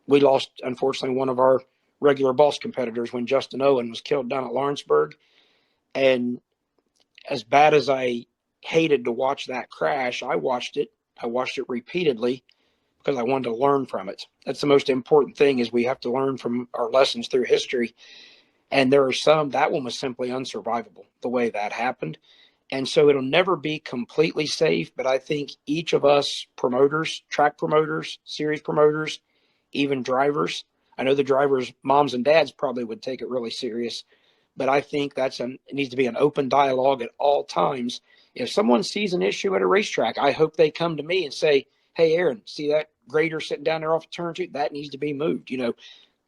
We lost, unfortunately, one of our regular boss competitors when Justin Owen was killed down at Lawrenceburg. And as bad as I hated to watch that crash, I watched it repeatedly because I wanted to learn from it. That's the most important thing, is we have to learn from our lessons through history. And there are some, that one was simply unsurvivable, the way that happened. And so it'll never be completely safe, but I think each of us promoters, track promoters, series promoters, even drivers, I know the drivers' moms and dads probably would take it really serious, but I think it needs to be an open dialogue at all times. If someone sees an issue at a racetrack, I hope they come to me and say, hey, Aaron, see that grader sitting down there off of turn 2? That needs to be moved.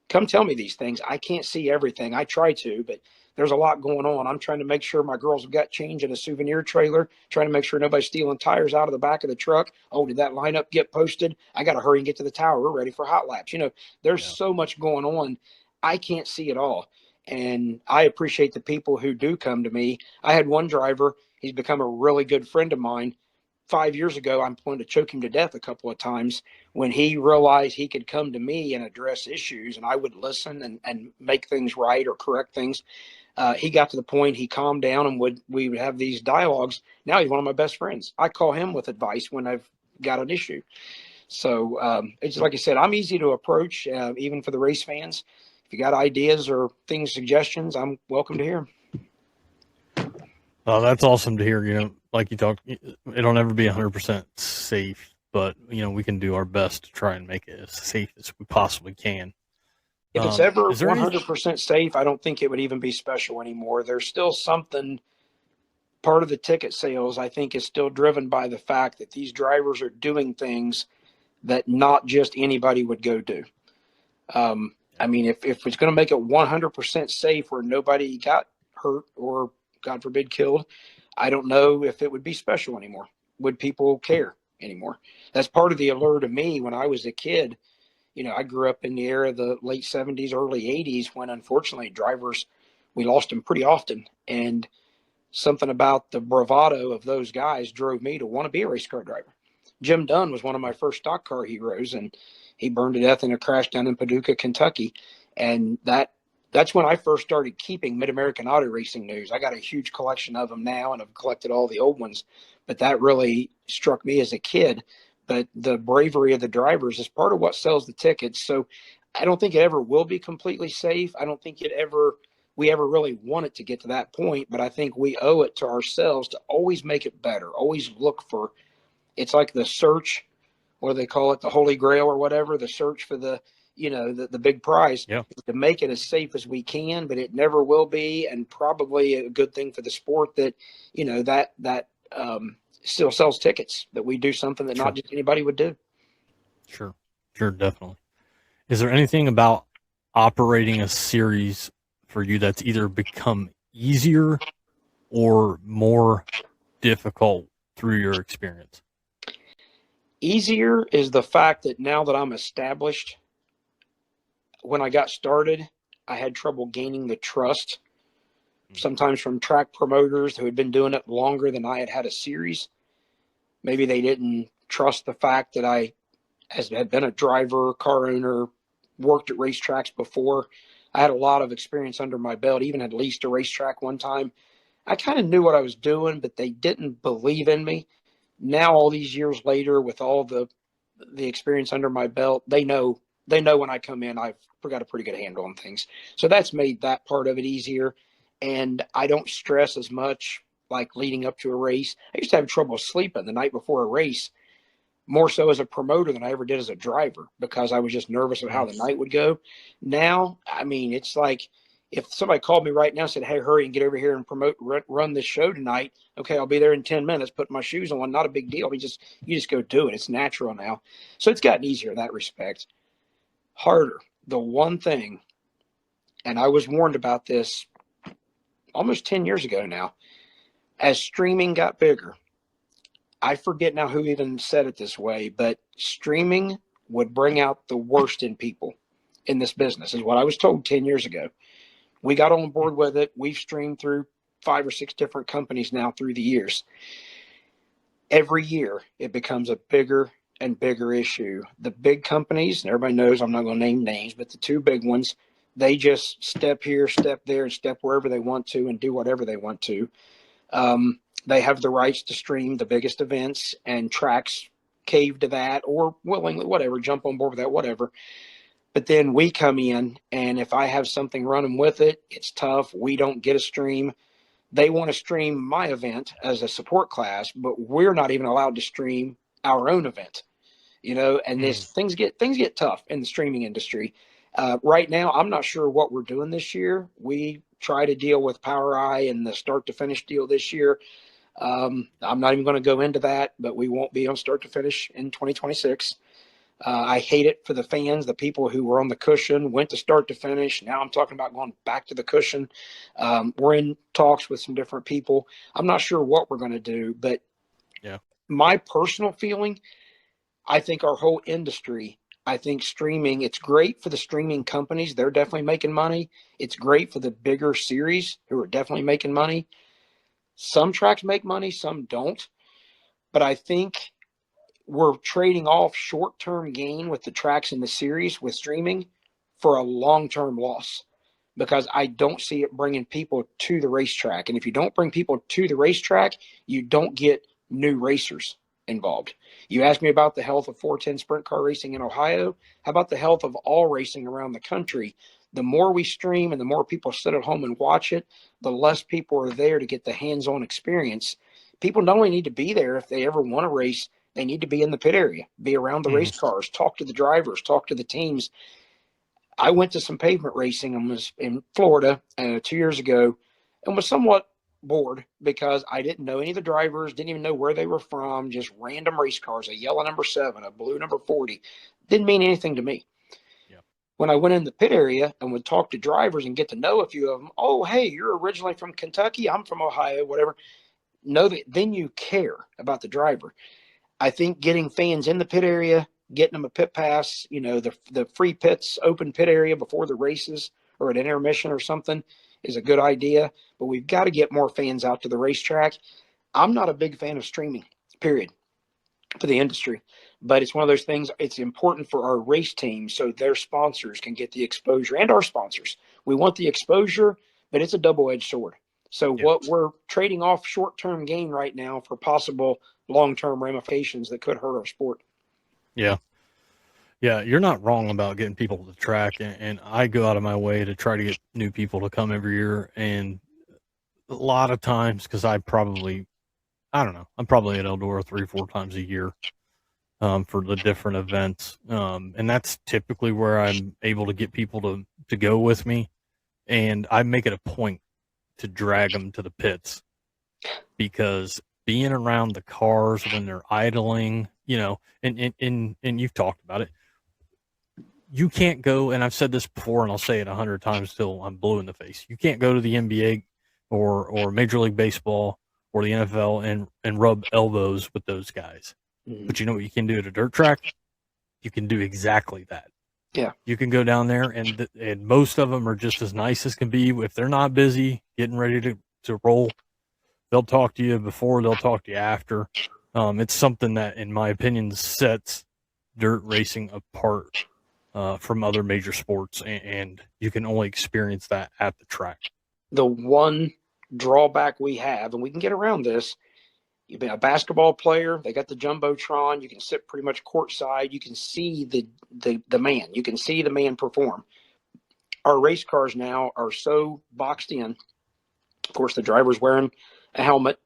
Come tell me these things. I can't see everything. I try to, but there's a lot going on. I'm trying to make sure my girls have got change in a souvenir trailer, trying to make sure nobody's stealing tires out of the back of the truck. Oh, did that lineup get posted? I got to hurry and get to the tower. We're ready for hot laps. There's so much going on. I can't see it all. And I appreciate the people who do come to me. I had one driver, he's become a really good friend of mine. 5 years ago, I'm going to choke him to death a couple of times when he realized he could come to me and address issues, and I would listen and make things right or correct things. He got to the point he calmed down, and we would have these dialogues. Now he's one of my best friends. I call him with advice when I've got an issue. So it's like I said, I'm easy to approach, even for the race fans. If you got ideas or suggestions, I'm welcome to hear them. Oh, that's awesome to hear. Like you talked, it'll never be 100% safe, but we can do our best to try and make it as safe as we possibly can. If it's ever 100% safe, I don't think it would even be special anymore. There's still something, part of the ticket sales, I think, is still driven by the fact that these drivers are doing things that not just anybody would go do. I mean, if it's going to make it 100% safe where nobody got hurt or, God forbid, killed, I don't know if it would be special anymore. Would people care anymore? That's part of the allure to me when I was a kid. I grew up in the era of the late 70s, early 80s, when unfortunately drivers, we lost them pretty often. And something about the bravado of those guys drove me to want to be a race car driver. Jim Dunn was one of my first stock car heroes, and he burned to death in a crash down in Paducah, Kentucky. And that's when I first started keeping Mid-American Auto Racing news. I got a huge collection of them now, and I've collected all the old ones. But that really struck me as a kid. But the bravery of the drivers is part of what sells the tickets. So I don't think it ever will be completely safe. I don't think we ever really want it to get to that point, but I think we owe it to ourselves to always make it better. Always look for, it's like the search, or they call it the Holy Grail or whatever, the search for the big prize, Yeah. to make it as safe as we can, but it never will be. And probably a good thing for the sport that, that still sells tickets, that we do something that Sure. not just anybody would do. Sure, definitely. Is there anything about operating a series for you that's either become easier or more difficult through your experience? Easier is the fact that now that I'm established, when I got started, I had trouble gaining the trust, sometimes from track promoters who had been doing it longer than I had a series. Maybe they didn't trust the fact that I had been a driver, car owner, worked at racetracks before. I had a lot of experience under my belt, even had leased a racetrack one time. I kind of knew what I was doing, but they didn't believe in me. Now, all these years later, with all the experience under my belt, they know when I come in, I've got a pretty good handle on things. So that's made that part of it easier. And I don't stress as much like leading up to a race. I used to have trouble sleeping the night before a race, more so as a promoter than I ever did as a driver, because I was just nervous of how the night would go. Now, I mean, it's like if somebody called me right now and said, hey, hurry and get over here and run this show tonight. Okay, I'll be there in 10 minutes, put my shoes on. Not a big deal. You just go do it. It's natural now. So it's gotten easier in that respect. Harder. The one thing, and I was warned about this almost 10 years ago now, as streaming got bigger, I forget now who even said it this way, but streaming would bring out the worst in people in this business, is what I was told 10 years ago. We got on board with it. We've streamed through 5 or 6 different companies now through the years. Every year, it becomes a bigger and bigger issue. The big companies, and everybody knows I'm not going to name names, but the 2 big ones, they just step here, step there, and step wherever they want to and do whatever they want to. They have the rights to stream the biggest events, and tracks cave to that, or willingly, whatever, jump on board with that, whatever. But then we come in, and if I have something running with it, it's tough. We don't get a stream. They want to stream my event as a support class, but we're not even allowed to stream our own event, and things get tough in the streaming industry. Right now, I'm not sure what we're doing this year. We try to deal with Power Eye and the start to finish deal this year. I'm not even going to go into that, but we won't be on start to finish in 2026. I hate it for the fans, the people who were on the cushion, went to start to finish. Now I'm talking about going back to the cushion. We're in talks with some different people. I'm not sure what we're going to do, but my personal feeling, I think our whole industry, I think streaming, it's great for the streaming companies. They're definitely making money. It's great for the bigger series who are definitely making money. Some tracks make money, some don't. But I think we're trading off short-term gain with the tracks in the series with streaming for a long-term loss, because I don't see it bringing people to the racetrack. And if you don't bring people to the racetrack, you don't get new racers involved. You asked me about the health of 410 sprint car racing in Ohio. How about the health of all racing around the country? The more we stream and the more people sit at home and watch it, the less people are there to get the hands-on experience. People not only need to be there if they ever want to race, they need to be in the pit area, be around the race cars, talk to the drivers, talk to the teams. I went to some pavement racing and was in Florida 2 years ago and was somewhat bored because I didn't know any of the drivers, didn't even know where they were from, just random race cars, a yellow number 7, a blue number 40. Didn't mean anything to me. When I went in the pit area and would talk to drivers and get to know a few of them, oh, hey, you're originally from Kentucky, I'm from Ohio, whatever. Know that then you care about the driver. I think getting fans in the pit area, getting them a pit pass, the free pits, open pit area before the races or at intermission or something is a good idea. But we've got to get more fans out to the racetrack. I'm not a big fan of streaming, period, for the industry. But it's one of those things, it's important for our race teams so their sponsors can get the exposure, and our sponsors. We want the exposure, but it's a double-edged sword. So what we're trading off short-term gain right now for possible long-term ramifications that could hurt our sport. Yeah. Yeah, you're not wrong about getting people to the track, and I go out of my way to try to get new people to come every year. And a lot of times, because I probably at Eldora 3-4 times a year for the different events, and that's typically where I'm able to get people to go with me, and I make it a point to drag them to the pits, because being around the cars when they're idling, and you've talked about it. You can't go, and I've said this before, and I'll say it 100 times till I'm blue in the face. You can't go to the NBA or Major League Baseball or the NFL and rub elbows with those guys. Mm-hmm. But you know what you can do at a dirt track? You can do exactly that. Yeah. You can go down there, and most of them are just as nice as can be. If they're not busy, getting ready to roll, they'll talk to you before, they'll talk to you after. It's something that, in my opinion, sets dirt racing apart from other major sports, and you can only experience that at the track. The one drawback we have, and we can get around this, you've been a basketball player, they got the Jumbotron, you can sit pretty much courtside, you can see the man, you can see the man perform. Our race cars now are so boxed in. Of course, the driver's wearing a helmet.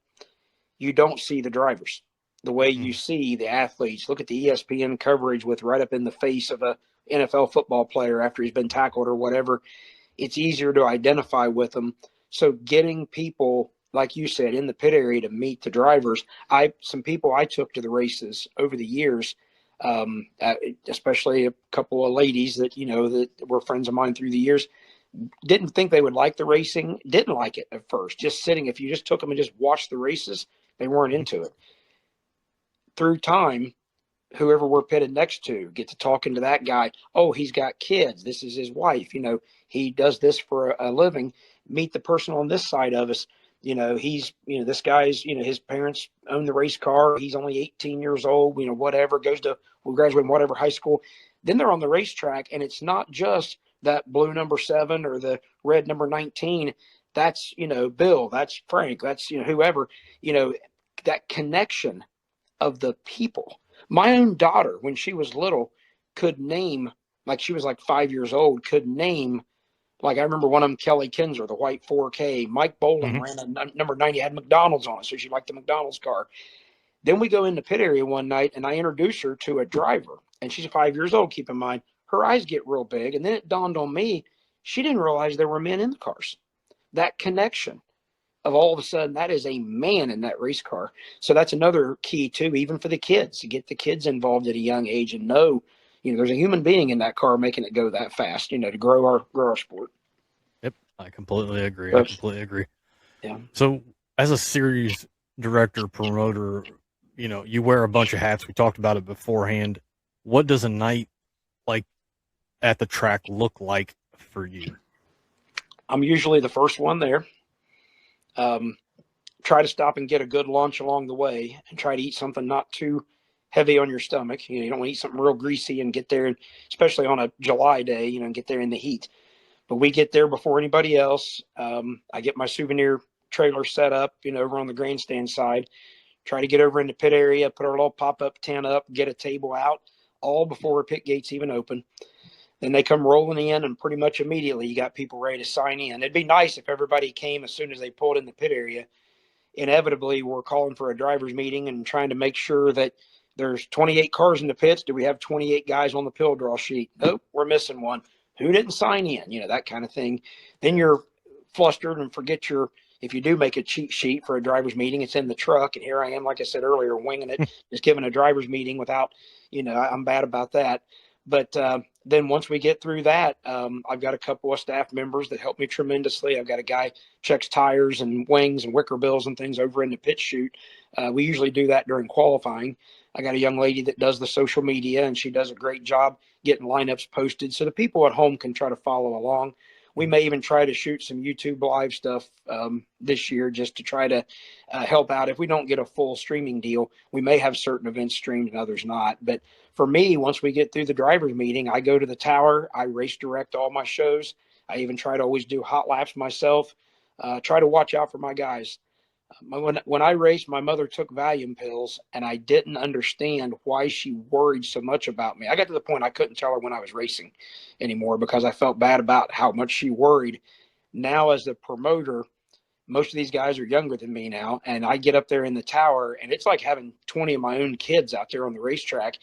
You don't see the drivers the way you see the athletes. Look at the ESPN coverage with right up in the face of a NFL football player after he's been tackled or whatever. It's easier to identify with them. So getting people, like you said, in the pit area to meet the drivers. Some people I took to the races over the years, especially a couple of ladies that were friends of mine through the years, didn't think they would like the racing, didn't like it at first. Just sitting, if you just took them and just watched the races, they weren't into it. Through time, whoever we're pitted next to, get to talking to that guy. Oh, he's got kids. This is his wife. He does this for a living. Meet the person on this side of us. This guy's, his parents own the race car. He's only 18 years old, whatever, will graduate from whatever high school. Then they're on the racetrack, and it's not just that blue number 7 or the red number 19. That's, Bill, that's Frank, that's, whoever, that connection of the people. My own daughter, when she was little, could name, like she was like 5 years old, could name, like I remember one of them, Kelly Kinzer, the white 4K. Mike Boland ran a number 90, had McDonald's on it, so she liked the McDonald's car. Then we go in the pit area one night, and I introduce her to a driver, and she's 5 years old, keep in mind. Her eyes get real big, and then it dawned on me, she didn't realize there were men in the cars. That connection of all of a sudden, that is a man in that race car. So that's another key too, even for the kids, to get the kids involved at a young age and know, there's a human being in that car making it go that fast, to grow our sport. Yep, I completely agree. Yeah. So as a series director, promoter, you wear a bunch of hats. We talked about it beforehand. What does a night like at the track look like for you? I'm usually the first one there. Try to stop and get a good lunch along the way, and try to eat something not too heavy on your stomach. You don't want to eat something real greasy and get there, and especially on a July day, and get there in the heat. But we get there before anybody else. I get my souvenir trailer set up, over on the grandstand side. Try to get over in the pit area, put our little pop-up tent up, get a table out, all before our pit gates even open. Then they come rolling in, and pretty much immediately you got people ready to sign in. It'd be nice if everybody came as soon as they pulled in the pit area. Inevitably, we're calling for a driver's meeting and trying to make sure that there's 28 cars in the pits. Do we have 28 guys on the pill draw sheet? Nope, we're missing one. Who didn't sign in? That kind of thing. Then you're flustered and forget if you do make a cheat sheet for a driver's meeting, it's in the truck. And here I am, like I said earlier, winging it, just giving a driver's meeting without, I'm bad about that. But then once we get through that, I've got a couple of staff members that help me tremendously. I've got a guy checks tires and wings and wicker bills and things over in the pit chute. We usually do that during qualifying. I got a young lady that does the social media, and she does a great job getting lineups posted so the people at home can try to follow along. We may even try to shoot some YouTube live stuff this year just to try to help out. If we don't get a full streaming deal, we may have certain events streamed and others not. But for me, once we get through the driver's meeting, I go to the tower. I race direct all my shows. I even try to always do hot laps myself. Try to watch out for my guys. When I raced, my mother took Valium pills, and I didn't understand why she worried so much about me. I got to the point I couldn't tell her when I was racing anymore because I felt bad about how much she worried. Now, as the promoter, most of these guys are younger than me now, and I get up there in the tower, and it's like having 20 of my own kids out there on the racetrack.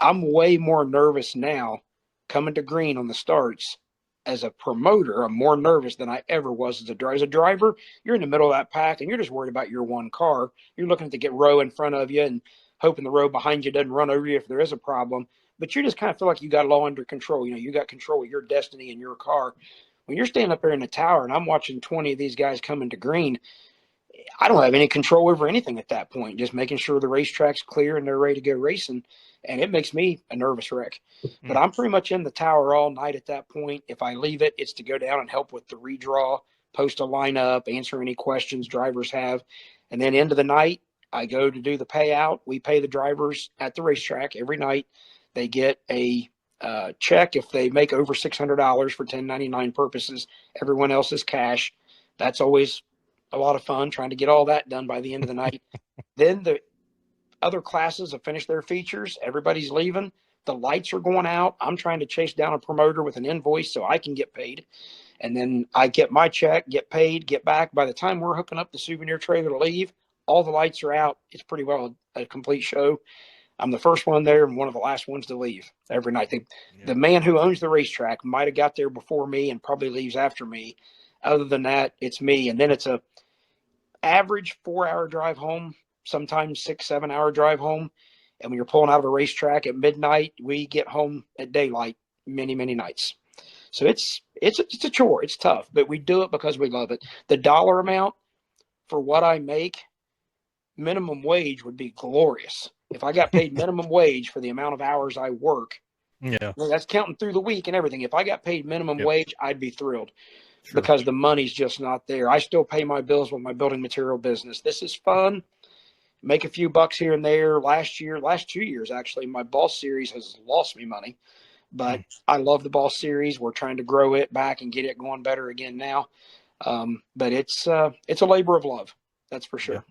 I'm way more nervous now coming to green on the starts. As a promoter, I'm more nervous than I ever was as a driver. As a driver, you're in the middle of that pack, and you're just worried about your one car. You're looking to get row in front of you and hoping the row behind you doesn't run over you if there is a problem. But you just kind of feel like you got it all under control. You got control of your destiny in your car. When you're standing up there in the tower and I'm watching 20 of these guys coming to green, I don't have any control over anything at that point, just making sure the racetrack's clear and they're ready to go racing. And it makes me a nervous wreck. But I'm pretty much in the tower all night at that point. If I leave it, it's to go down and help with the redraw, post a lineup, answer any questions drivers have. And then into the night, I go to do the payout. We pay the drivers at the racetrack every night. They get a check if they make over $600 for 1099 purposes. Everyone else is cash. That's always a lot of fun trying to get all that done by the end of the night. Then the other classes have finished their features. Everybody's leaving. The lights are going out. I'm trying to chase down a promoter with an invoice so I can get paid. And then I get my check, get paid, get back. By the time we're hooking up the souvenir trailer to leave, all the lights are out. It's pretty well a complete show. I'm the first one there and one of the last ones to leave every night. The man who owns the racetrack might have got there before me and probably leaves after me. Other than that, it's me. And then it's a average 4-hour drive home, sometimes 6-7 hour drive home. And when you're pulling out of a racetrack at midnight, we get home at daylight many, many nights. So it's a chore. It's tough, but we do it because we love it. The dollar amount for what I make, minimum wage would be glorious. If I got paid minimum wage for the amount of hours I work, that's counting through the week and everything. If I got paid minimum wage, I'd be thrilled. Sure. Because the money's just not there. I still pay my bills with my building material business. This is fun. Make a few bucks here and there. Last 2 years, actually, my Boss Series has lost me money. But I love the Boss Series. We're trying to grow it back and get it going better again now. But it's a labor of love. That's for sure.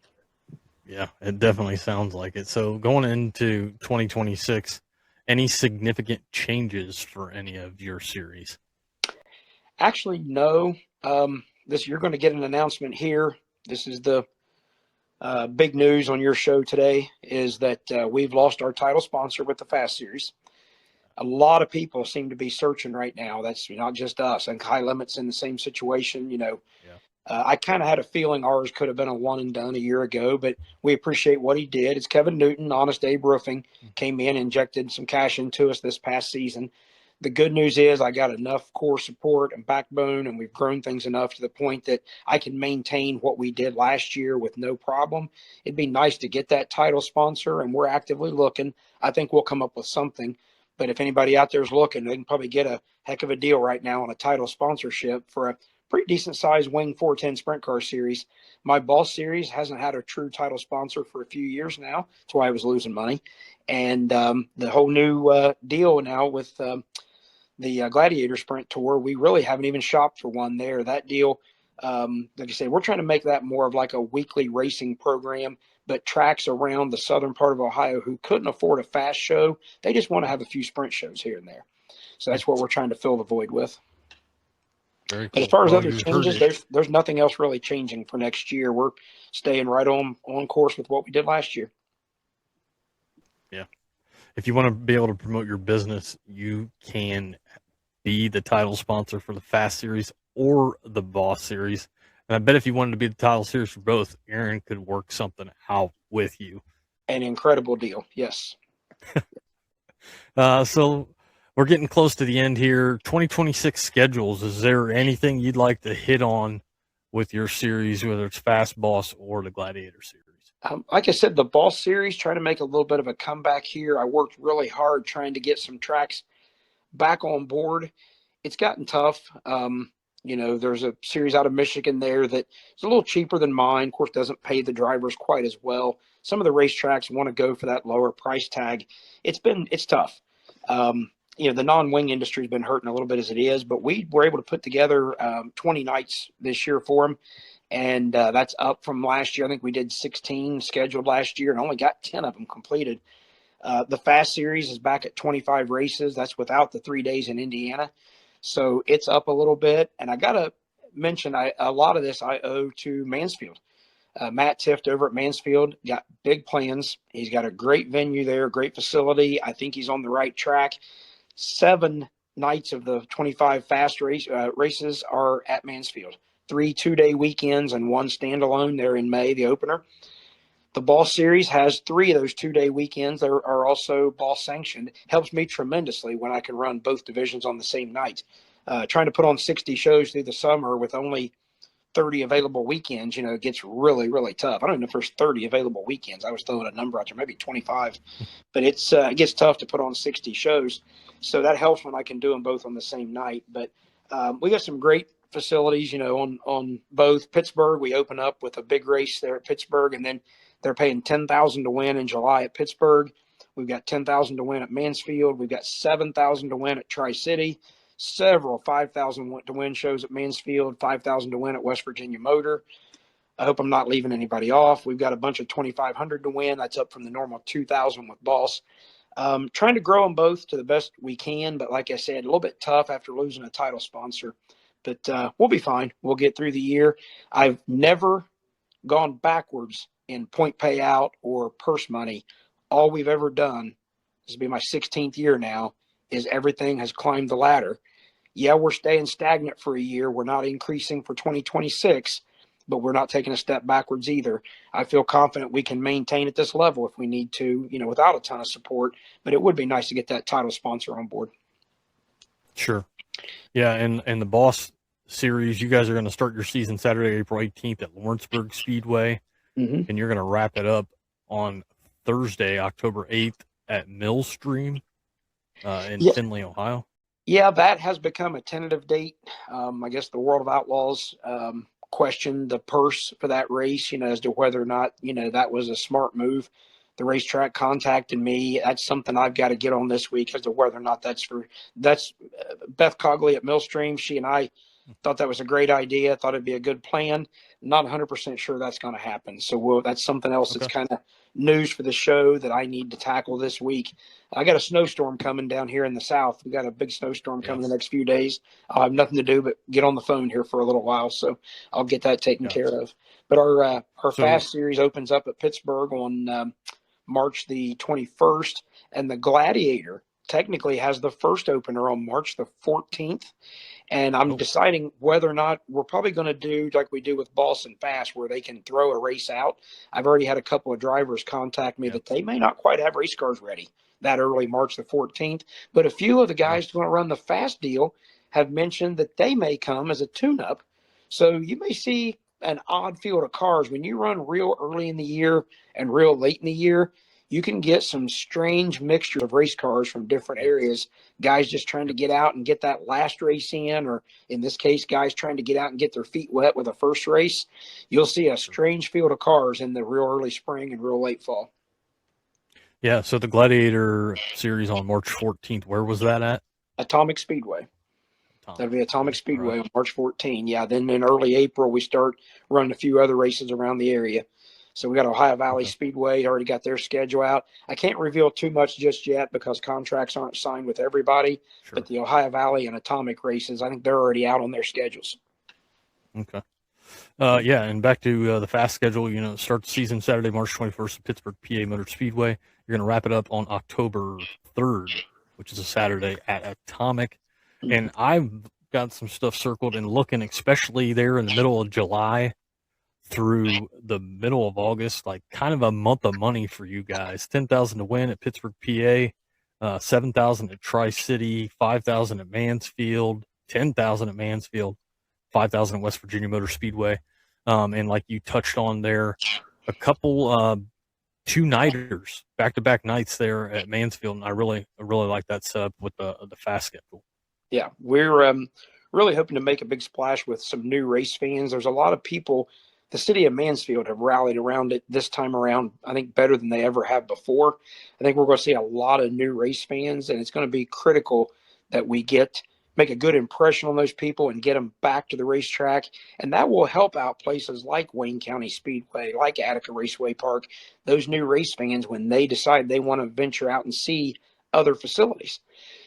Yeah, it definitely sounds like it. So going into 2026, any significant changes for any of your series? Actually, no. You're going to get an announcement here. This is the big news on your show today is that we've lost our title sponsor with the Fast Series. A lot of people seem to be searching right now. That's not just us. And High Limit's in the same situation. I kind of had a feeling ours could have been a one and done a year ago, but we appreciate what he did. It's Kevin Newton, Honest Abe Roofing, came in, injected some cash into us this past season. The good news is I got enough core support and backbone, and we've grown things enough to the point that I can maintain what we did last year with no problem. It'd be nice to get that title sponsor, and we're actively looking. I think we'll come up with something. But if anybody out there is looking, they can probably get a heck of a deal right now on a title sponsorship for a pretty decent sized Wing 410 sprint car series. My Boss Series hasn't had a true title sponsor for a few years now. That's why I was losing money. And the whole new deal now with the Gladiator Sprint Tour, we really haven't even shopped for one there. That deal, like I said, we're trying to make that more of like a weekly racing program, but tracks around the southern part of Ohio who couldn't afford a fast show, they just want to have a few sprint shows here and there. So that's what we're trying to fill the void with. Very cool. But as far as other changes, there's nothing else really changing for next year. We're staying right on course with what we did last year. Yeah. If you want to be able to promote your business, you can be the title sponsor for the Fast Series or the Boss Series. And I bet if you wanted to be the title series for both, Aaron could work something out with you. An incredible deal. Yes. So we're getting close to the end here. 2026 schedules. Is there anything you'd like to hit on with your series, whether it's Fast Boss or the Gladiator Series? Like I said, the Boss Series, trying to make a little bit of a comeback here. I worked really hard trying to get some tracks back on board. It's gotten tough. There's a series out of Michigan there that is a little cheaper than mine. Of course, doesn't pay the drivers quite as well. Some of the racetracks want to go for that lower price tag. It's tough. The non-wing industry has been hurting a little bit as it is, but we were able to put together 20 nights this year for them. And that's up from last year. I think we did 16 scheduled last year and only got 10 of them completed. The Fast Series is back at 25 races. That's without the 3 days in Indiana. So it's up a little bit. And I got to mention, a lot of this I owe to Mansfield. Matt Tift over at Mansfield got big plans. He's got a great venue there, great facility. I think he's on the right track. 7 nights of the 25 fast races are at Mansfield. 3 2-day weekends and 1 standalone there in May, the opener. The ball series has 3 of those 2-day weekends that are also ball sanctioned. Helps me tremendously when I can run both divisions on the same night. Trying to put on 60 shows through the summer with only 30 available weekends, it gets really, really tough. I don't know if there's 30 available weekends. I was throwing a number out there, maybe 25, but it gets tough to put on 60 shows. So that helps when I can do them both on the same night. But we got some great facilities, on both. Pittsburgh, we open up with a big race there at Pittsburgh, and then they're paying $10,000 to win in July at Pittsburgh. We've got $10,000 to win at Mansfield. We've got $7,000 to win at Tri-City. Several $5,000 to win shows at Mansfield, $5,000 to win at West Virginia Motor. I hope I'm not leaving anybody off. We've got a bunch of $2,500 to win. That's up from the normal $2,000 with Boss. Trying to grow them both to the best we can, but like I said, a little bit tough after losing a title sponsor. But we'll be fine. We'll get through the year. I've never gone backwards in point payout or purse money. All we've ever done, this will be my 16th year now, is everything has climbed the ladder. Yeah, we're staying stagnant for a year. We're not increasing for 2026, but we're not taking a step backwards either. I feel confident we can maintain at this level if we need to, without a ton of support, but it would be nice to get that title sponsor on board. Sure. Yeah, and the Boss Series, you guys are going to start your season Saturday, April 18th at Lawrenceburg Speedway, and you're going to wrap it up on Thursday, October 8th at Millstream in Findlay, Ohio. Yeah, that has become a tentative date. I guess the World of Outlaws questioned the purse for that race, as to whether or not, that was a smart move. The racetrack contacted me. That's something I've got to get on this week as to whether or not that's Beth Cogley at Millstream. She and I thought that was a great idea. Thought it'd be a good plan. Not 100% sure that's going to happen. So that's something else that's kind of news for the show that I need to tackle this week. I got a snowstorm coming down here in the south. We got a big snowstorm coming the next few days. I'll have nothing to do but get on the phone here for a little while. So I'll get that taken care of. But our Fast Series opens up at Pittsburgh on March the 21st, and the Gladiator technically has the first opener on March the 14th. And I'm deciding whether or not we're probably going to do like we do with Boss and Fast, where they can throw a race out. I've already had a couple of drivers contact me that they may not quite have race cars ready that early March the 14th. But a few of the guys who want to run the Fast deal have mentioned that they may come as a tune-up. So you may see an odd field of cars. When you run real early in the year and real late in the year, you can get some strange mixture of race cars from different areas. Guys just trying to get out and get that last race in, or in this case, guys trying to get out and get their feet wet with a first race. You'll see a strange field of cars in the real early spring and real late fall. Yeah, so the Gladiator Series on March 14th, where was that at? Atomic Speedway. That'll be Atomic Speedway on March 14. Yeah, then in early April, we start running a few other races around the area. So we got Ohio Valley Speedway, already got their schedule out. I can't reveal too much just yet because contracts aren't signed with everybody. But the Ohio Valley and Atomic races, I think they're already out on their schedules. Okay. And back to the Fast schedule, start the season Saturday, March 21st at Pittsburgh, PA Motor Speedway. You're going to wrap it up on October 3rd, which is a Saturday at Atomic. And I've got some stuff circled and looking, especially there in the middle of July through the middle of August, like kind of a month of money for you guys. $10,000 to win at Pittsburgh, PA, $7,000 at Tri-City, $5,000 at Mansfield, $10,000 at Mansfield, $5,000 at West Virginia Motor Speedway. And like you touched on there, a couple two-nighters, back-to-back nights there at Mansfield, and I really like that setup with the Fast schedule. Yeah, we're really hoping to make a big splash with some new race fans. There's a lot of people. The city of Mansfield have rallied around it this time around, I think better than they ever have before. I think we're going to see a lot of new race fans, and it's going to be critical that we get make a good impression on those people and get them back to the racetrack. And that will help out places like Wayne County Speedway, like Attica Raceway Park, those new race fans when they decide they want to venture out and see other facilities.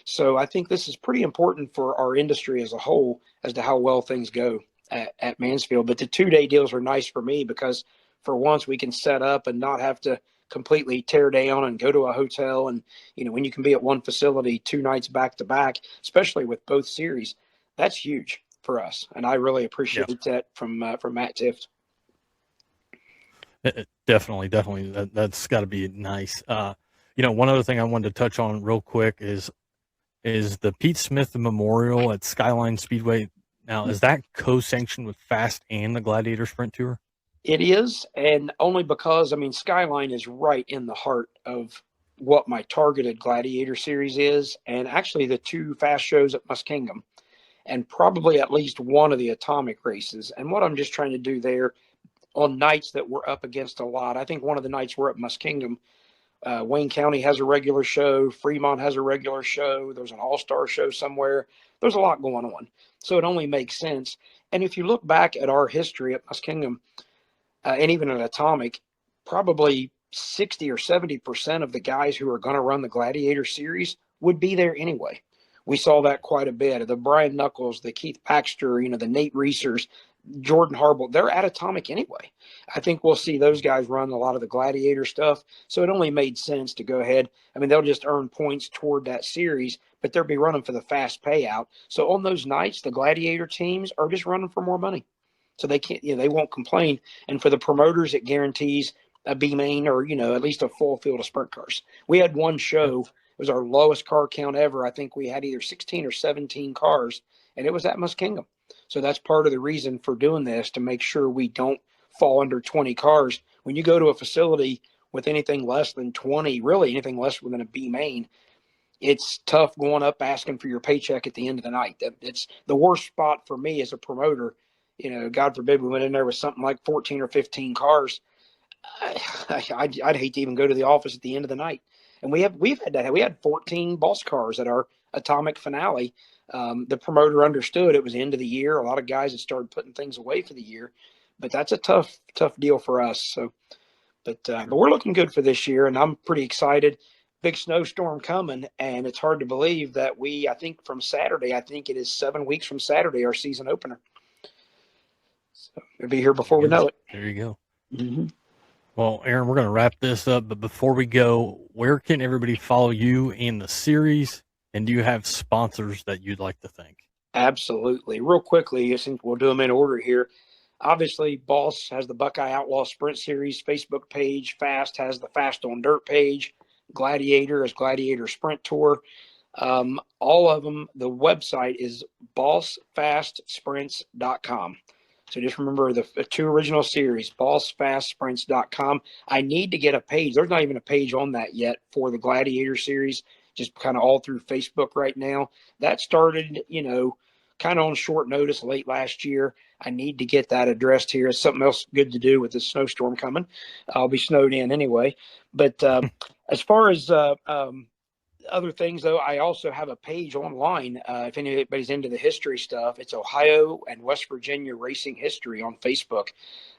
So I think this is pretty important for our industry as a whole as to how well things go at Mansfield. But the 2-day deals are nice for me because for once we can set up and not have to completely tear down and go to a hotel. And, when you can be at one facility 2 nights back to back, especially with both series, that's huge for us. And I really appreciate that from Matt Tift. Definitely. That's got to be nice. One other thing I wanted to touch on real quick is the Pete Smith Memorial at Skyline Speedway. Now, is that co-sanctioned with Fast and the Gladiator Sprint Tour? It is, and only because, Skyline is right in the heart of what my targeted Gladiator series is, and actually the 2 fast shows at Muskingum, and probably at least one of the atomic races. And what I'm just trying to do there on nights that we're up against a lot, I think one of the nights we're at Muskingum, Wayne County has a regular show, Fremont has a regular show, there's an all-star show somewhere. There's a lot going on, so it only makes sense. And if you look back at our history at Muskingum, and even at Atomic, probably 60 or 70% of the guys who are going to run the Gladiator series would be there anyway. We saw that quite a bit. The Brian Knuckles, the Keith Baxter, the Nate Reesers, Jordan Harbaugh, they're at Atomic anyway. I think we'll see those guys run a lot of the Gladiator stuff. So it only made sense to go ahead. They'll just earn points toward that series, but they'll be running for the fast payout. So on those nights, the Gladiator teams are just running for more money. So they can't, they won't complain. And for the promoters, it guarantees a B main or, at least a full field of sprint cars. We had one show, it was our lowest car count ever. I think we had either 16 or 17 cars, and it was at Muskingum. So that's part of the reason for doing this, to make sure we don't fall under 20 cars. When you go to a facility with anything less than 20, really anything less than a B main, it's tough going up asking for your paycheck at the end of the night. It's the worst spot for me as a promoter. God forbid we went in there with something like 14 or 15 cars. I'd hate to even go to the office at the end of the night. And we had 14 boss cars at our Atomic finale. The promoter understood it was the end of the year. A lot of guys had started putting things away for the year, but that's a tough deal for us. So, but we're looking good for this year, and I'm pretty excited. Big snowstorm coming, and it's hard to believe that I think it is 7 weeks from Saturday, our season opener. So it'll be here before we know it. There you go. Mm-hmm. Well, Aaron, we're going to wrap this up, but before we go, where can everybody follow you in the series? And do you have sponsors that you'd like to thank? Absolutely. Real quickly, I think we'll do them in order here. Obviously, Boss has the Buckeye Outlaw Sprint Series Facebook page. Fast has the Fast on Dirt page. Gladiator is Gladiator Sprint Tour. All of them, the website is bossfastsprints.com. So just remember the 2 original series, bossfastsprints.com. I need to get a page. There's not even a page on that yet for the Gladiator series, just kind of all through Facebook right now. That started, kind of on short notice late last year. I need to get that addressed here. It's something else good to do with this snowstorm coming. I'll be snowed in anyway. But as far as other things, though, I also have a page online. If anybody's into the history stuff, it's Ohio and West Virginia Racing History on Facebook.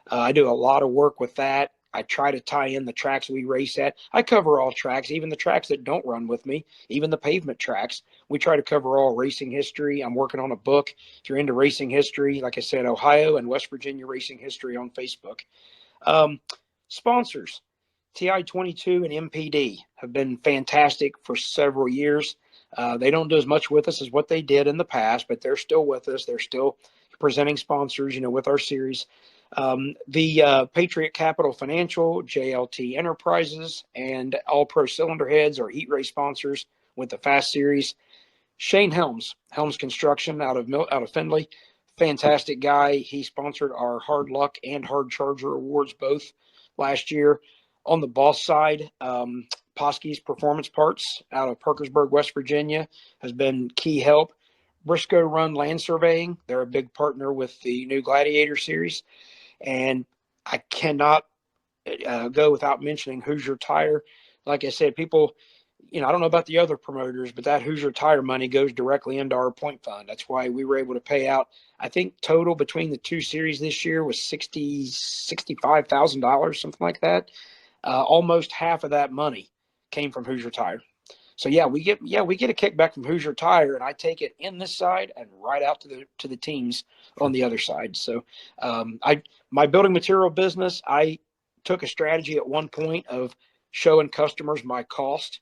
I do a lot of work with that. I try to tie in the tracks we race at. I cover all tracks, even the tracks that don't run with me, even the pavement tracks. We try to cover all racing history. I'm working on a book. If you're into racing history, like I said, Ohio and West Virginia Racing History on Facebook. Sponsors. TI-22 and MPD have been fantastic for several years. They don't do as much with us as what they did in the past, but they're still with us. They're still presenting sponsors, with our series. The Patriot Capital Financial, JLT Enterprises, and All Pro Cylinder Heads are heat race sponsors with the Fast Series. Shane Helms Construction out of Findlay, fantastic guy. He sponsored our Hard Luck and Hard Charger awards both last year. On the Boss side, Poske's Performance Parts out of Parkersburg, West Virginia, has been key help. Briscoe Run Land Surveying, they're a big partner with the new Gladiator series. And I cannot go without mentioning Hoosier Tire. Like I said, people, I don't know about the other promoters, but that Hoosier Tire money goes directly into our point fund. That's why we were able to pay out, I think total between the two series this year was $65,000, something like that. Almost half of that money came from Hoosier Tire. So we get a kickback from Hoosier Tire, and I take it in this side and right out to the teams on the other side. So my building material business, I took a strategy at one point of showing customers my cost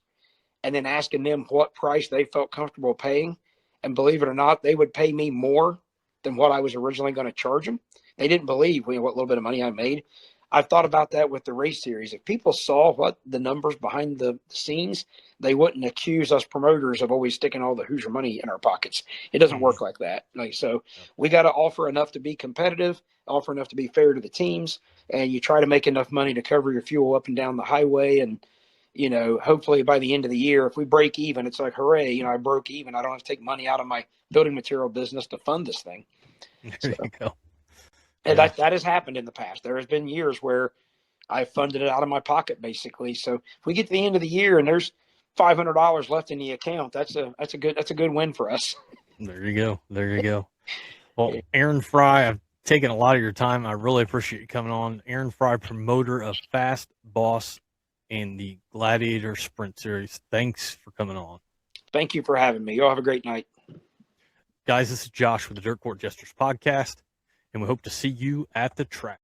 and then asking them what price they felt comfortable paying. And believe it or not, they would pay me more than what I was originally going to charge them. They didn't believe what little bit of money I made. I've thought about that with the race series. If people saw what the numbers behind the scenes, they wouldn't accuse us promoters of always sticking all the Hoosier money in our pockets. It doesn't work like that. So we got to offer enough to be competitive, offer enough to be fair to the teams, and you try to make enough money to cover your fuel up and down the highway. And, hopefully by the end of the year, if we break even, it's like, hooray, I broke even. I don't have to take money out of my building material business to fund this thing. There you go. And that has happened in the past. There has been years where I funded it out of my pocket, basically. So if we get to the end of the year and there's $500 left in the account, that's a good win for us. There you go. Well, Aaron Fry, I've taken a lot of your time. I really appreciate you coming on. Aaron Fry, promoter of Fast Boss and the Gladiator Sprint Series. Thanks for coming on. Thank you for having me. Y'all have a great night. Guys, this is Josh with the Dirt Court Jesters Podcast, and we hope to see you at the track.